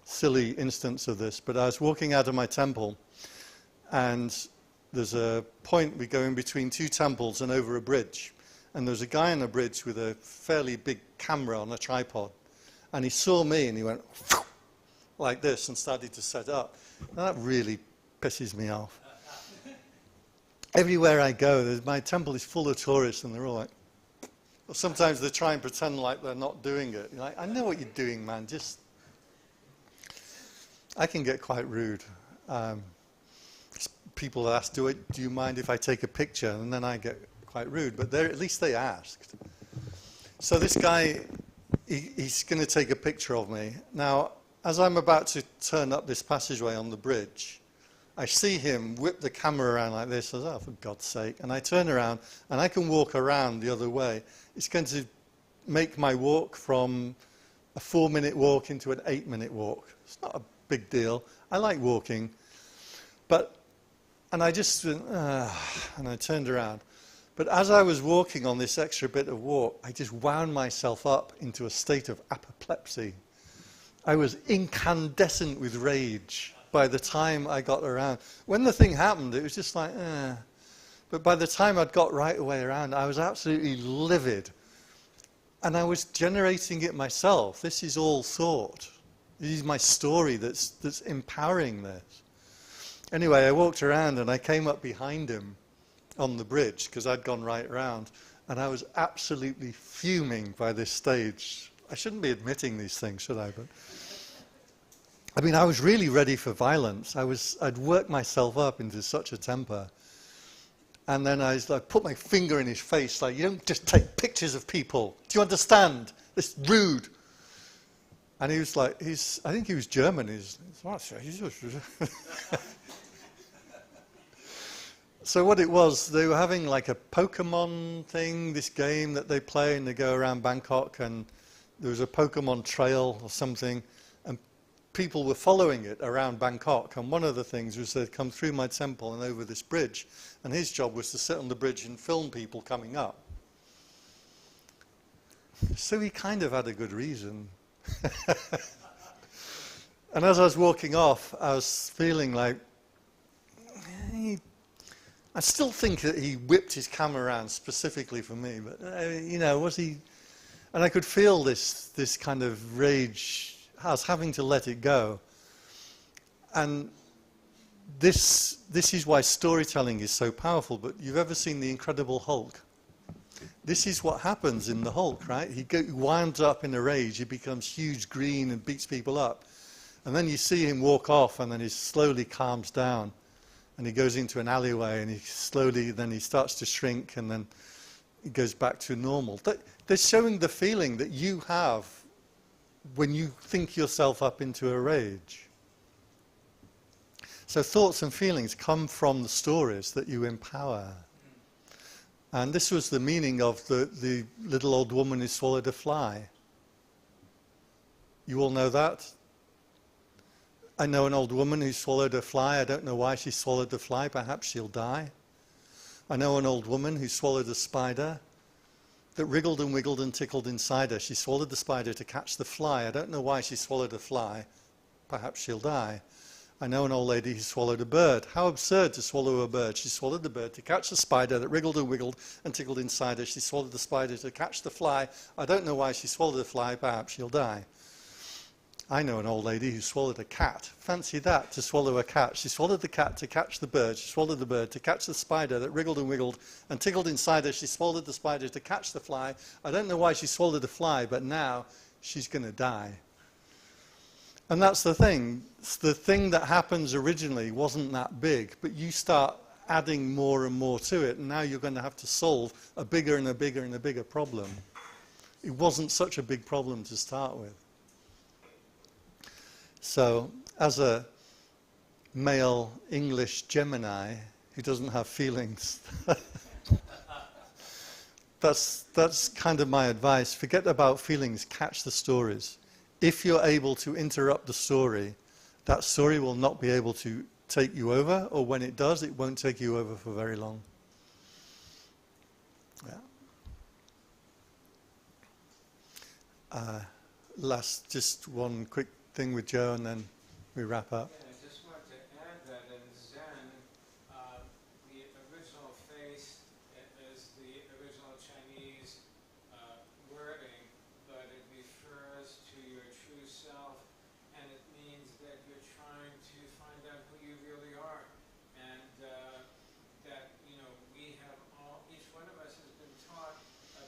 silly instance of this, but I was walking out of my temple, and there's a point we go in between two temples and over a bridge. And there's a guy on a bridge with a fairly big camera on a tripod. And he saw me and he went like this and started to set up. And that really pisses me off. Everywhere I go, my temple is full of tourists and they're all like, well, sometimes they try and pretend like they're not doing it. You're like, I know what you're doing, man. I can get quite rude. People ask, do you mind if I take a picture? And then I get quite rude, but at least they asked. So this guy, he's going to take a picture of me. Now, as I'm about to turn up this passageway on the bridge, I see him whip the camera around like this. I was, oh, for God's sake. And I turn around, and I can walk around the other way. It's going to make my walk from a 4-minute walk into an 8-minute walk. It's not a big deal. I like walking. And I just went, and I turned around. But as I was walking on this extra bit of walk, I just wound myself up into a state of apoplexy. I was incandescent with rage by the time I got around. When the thing happened, it was just like, But by the time I'd got right away around, I was absolutely livid. And I was generating it myself. This is all thought. This is my story that's empowering this. Anyway, I walked around and I came up behind him on the bridge because I'd gone right around, and I was absolutely fuming by this stage. I shouldn't be admitting these things, should I? But I mean, I was really ready for violence. I'd worked myself up into such a temper. And then I put my finger in his face, like, you don't just take pictures of people. Do you understand? It's rude. And he was like, I think he was German. So what it was, they were having like a Pokemon thing, this game that they play, and they go around Bangkok, and there was a Pokemon trail or something, and people were following it around Bangkok. And one of the things was they'd come through my temple and over this bridge, and his job was to sit on the bridge and film people coming up. So he kind of had a good reason. And as I was walking off, I was feeling like, I still think that he whipped his camera around specifically for me, but, was he... And I could feel this kind of rage. I was having to let it go. And this is why storytelling is so powerful, but you've ever seen The Incredible Hulk? This is what happens in the Hulk, right? He winds up in a rage, he becomes huge green and beats people up. And then you see him walk off, and then he slowly calms down. And he goes into an alleyway, and then he starts to shrink, and then he goes back to normal. They're showing the feeling that you have when you think yourself up into a rage. So thoughts and feelings come from the stories that you empower. And this was the meaning of the little old woman who swallowed a fly. You all know that? I know an old woman who swallowed a fly. I don't know why she swallowed the fly. Perhaps she'll die. I know an old woman who swallowed a spider that wriggled and wiggled and tickled inside her. She swallowed the spider to catch the fly. I don't know why she swallowed a fly. Perhaps she'll die. I know an old lady who swallowed a bird. How absurd to swallow a bird. She swallowed the bird to catch the spider that wriggled and wiggled and tickled inside her. She swallowed the spider to catch the fly. I don't know why she swallowed the fly. Perhaps she'll die. I know an old lady who swallowed a cat. Fancy that, to swallow a cat. She swallowed the cat to catch the bird. She swallowed the bird to catch the spider that wriggled and wiggled and tickled inside her. She swallowed the spider to catch the fly. I don't know why she swallowed the fly, but now she's going to die. And that's the thing. The thing that happens originally wasn't that big, but you start adding more and more to it, and now you're going to have to solve a bigger and a bigger and a bigger problem. It wasn't such a big problem to start with. So, as a male English Gemini who doesn't have feelings, that's kind of my advice. Forget about feelings, catch the stories. If you're able to interrupt the story, that story will not be able to take you over, or when it does, it won't take you over for very long. Yeah. Last, just one quick thing with Joe, and then we wrap up. Yeah, I just wanted to add that in Zen, the original face is the original Chinese wording, but it refers to your true self, and it means that you're trying to find out who you really are, and that, you know, we have all, each one of us has been taught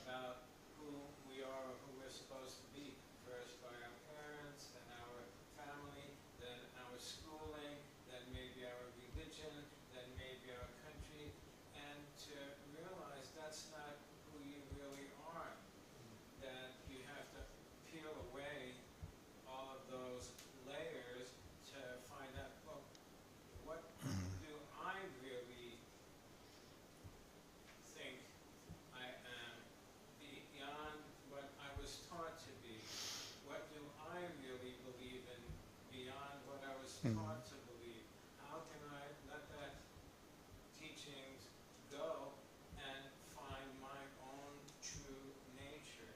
about who we are or who we're supposed to be, first by our parents, then our family, then our schooling, then maybe our religion, then maybe our country, and to realize that's not who you really are, that you have to peel away all of those layers to find out, well, what do I really think I am beyond what I was taught to be? What do I really believe in beyond what I was taught to believe? How can I let that teachings go and find my own true nature?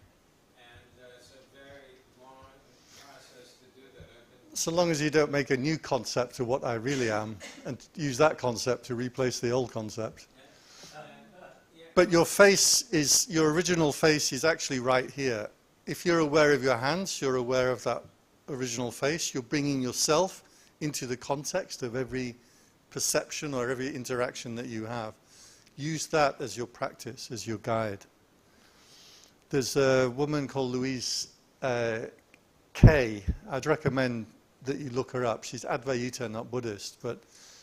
And it's a very long process to do that. I've been So long as you don't make a new concept of what I really am, and use that concept to replace the old concept. But your face is, your original face is actually right here. If you're aware of your hands, you're aware of that original face. You're bringing yourself into the context of every perception or every interaction that you have. Use that as your practice, as your guide. There's a woman called Louise Kay. I'd recommend that you look her up. She's Advaita, not Buddhist, but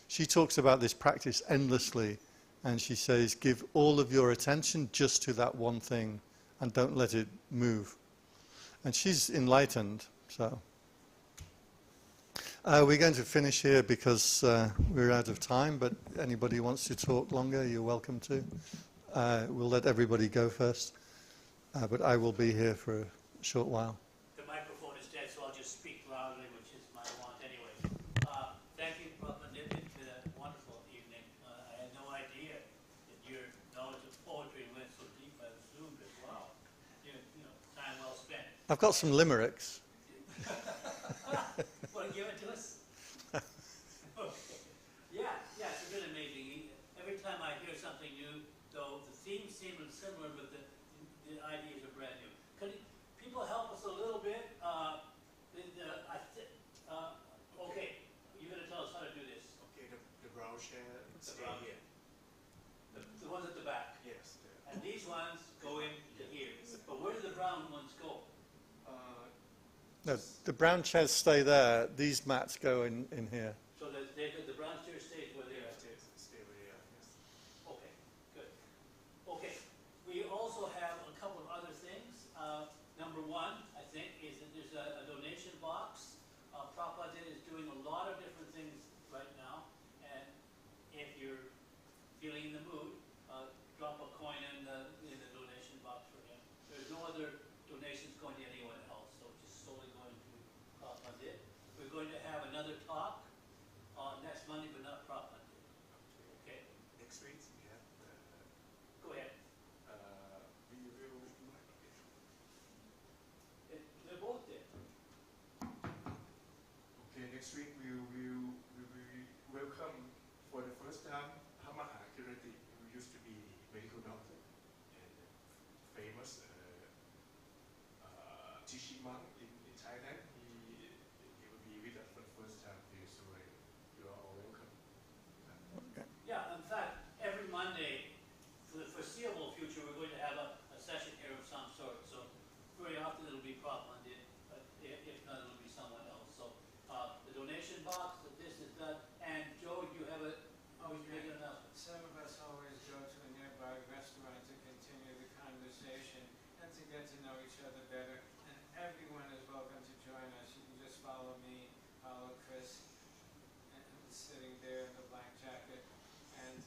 she talks about this practice endlessly. And she says, give all of your attention just to that one thing and don't let it move. And she's enlightened, so. We're going to finish here because we're out of time, but anybody who wants to talk longer, you're welcome to. We'll let everybody go first, but I will be here for a short while. The microphone is dead, so I'll just speak loudly, which is my want anyway. Thank you, Pandit, for that wonderful evening. I had no idea that your knowledge of poetry went so deep. I assumed as well. You know, time well spent. I've got some limericks. Want to give it to us? Okay. Yeah, it's been amazing. Every time I hear something new, though, the themes seem similar, but the ideas are brand new. Could people help us a little bit? Okay, you're going to tell us how to do this. Okay, the brown chair stay brown. here. The ones at the back. Yes. And these ones go into here. But where do the brown ones go? No, the brown chairs stay there. These mats go in here. So the brown chair stays where they are. Stay where they are. Yes. Okay, good. Okay, we also have a couple of other things. Number one, I think, is that there's a donation box. Prabhupada is doing a lot of different things right now, and if you're feeling in the mood, drop a coin in the donation box for him. There's no other donations going to anyone else, so it's just solely going to Prabhupada. We're going to have another talk next Monday, but not Prabhupada. Okay, Next week we have go ahead. we will. They're both there. Okay, next week we will welcome for the first time Hamaha Kirati, who used to be medical doctor and famous teaching monk in Thailand. He will be with us for the first time here, so you are all welcome. Yeah, in fact, every Monday for the foreseeable future, we're going to have a session here of some sort. So very often it'll be Prabhupada, but if not, it'll be someone else. So get to know each other better. And everyone is welcome to join us. You can just follow me, follow Chris, and sitting there in the black jacket, and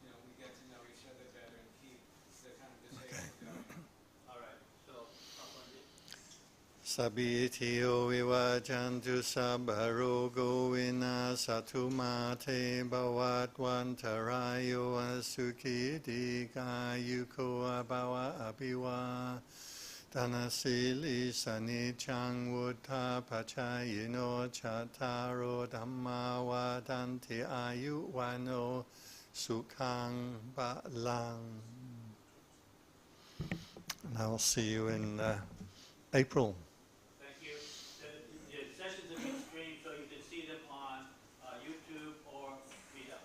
we get to know each other better and keep the conversation going. All right. So, Pandit. Sabbi tiyo vivajantu sabbarogo vinasatu mate bhavatwantarayo asukhi dikayuko abhava abhiva Dhanasili sanichang vuddha pachayino chattaro dhamma vadanti ayuvano sukhang balang. And I'll see you in April. Thank you. The sessions have been streamed, so you can see them on YouTube or Meetup.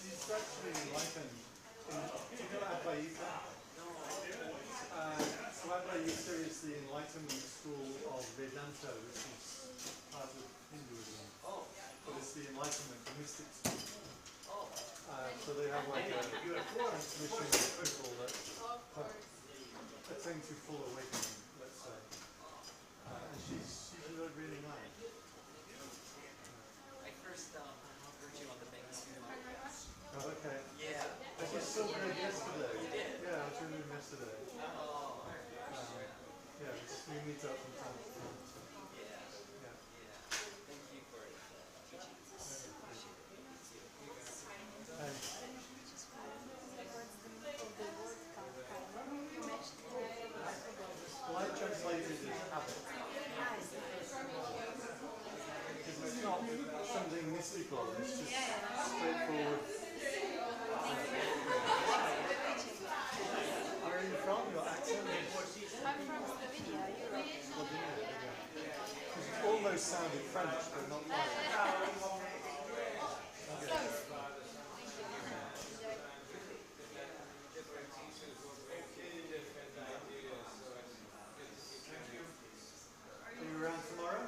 She's actually enlightened. You know Advaita? So Advaita is the Enlightenment school of Vedanta, which is part of Hinduism. But it's the Enlightenment mystic school. So they have like a transmission of people that attain to full awakening, let's say. And she's really nice. I first heard you on the Banks. Oh, okay. Yeah. I just saw her yesterday. You did? Yeah, I was in room yesterday. Oh. Yeah, we meet up from time to time. Yeah. Yeah. Thank you for teaching us. Well, I translated it as habit. Because it's not something mystical, it's just straightforward. Where are you from? Your accent? I'm from Slovenia, Europe. Because it almost sounded French, but not quite. Are you around tomorrow?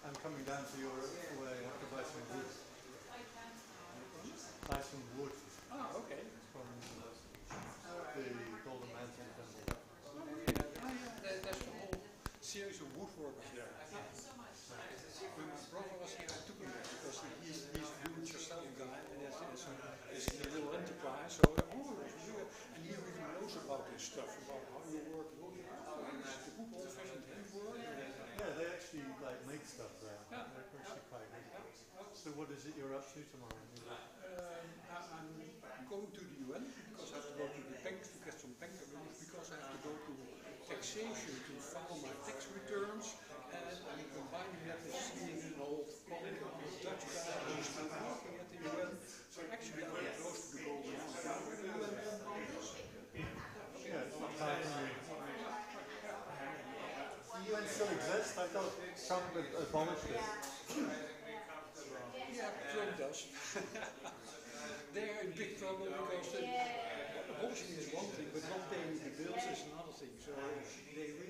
I'm coming down to your way. I have to buy some wood. Buy some wood. Ah, okay. From the Golden Mountain Temple. There's a whole series of woodworkers there. When my brother was here, I took him there because he's a do-it-yourself guy and it's a little enterprise. So, and he really knows about this stuff, about how you work, the good old-fashioned handwork. Yeah, they actually like make stuff there. Yeah. They're actually quite good. So what is it you're up to tomorrow? I'm going to the UN because I have to go to the bank to get some bank relief because I have to go to taxation to file my tax returns, and I'm combining that with seeing an old colleague, a Dutch guy who's still working at the UN. So actually I'm close to the Golden Mountain. Yeah, it's not far from you. The UN still exists? I thought Trump had abolished it. Yeah, Trump does. They're in big trouble because abolishing is one thing, but not paying the bills is another thing. So they really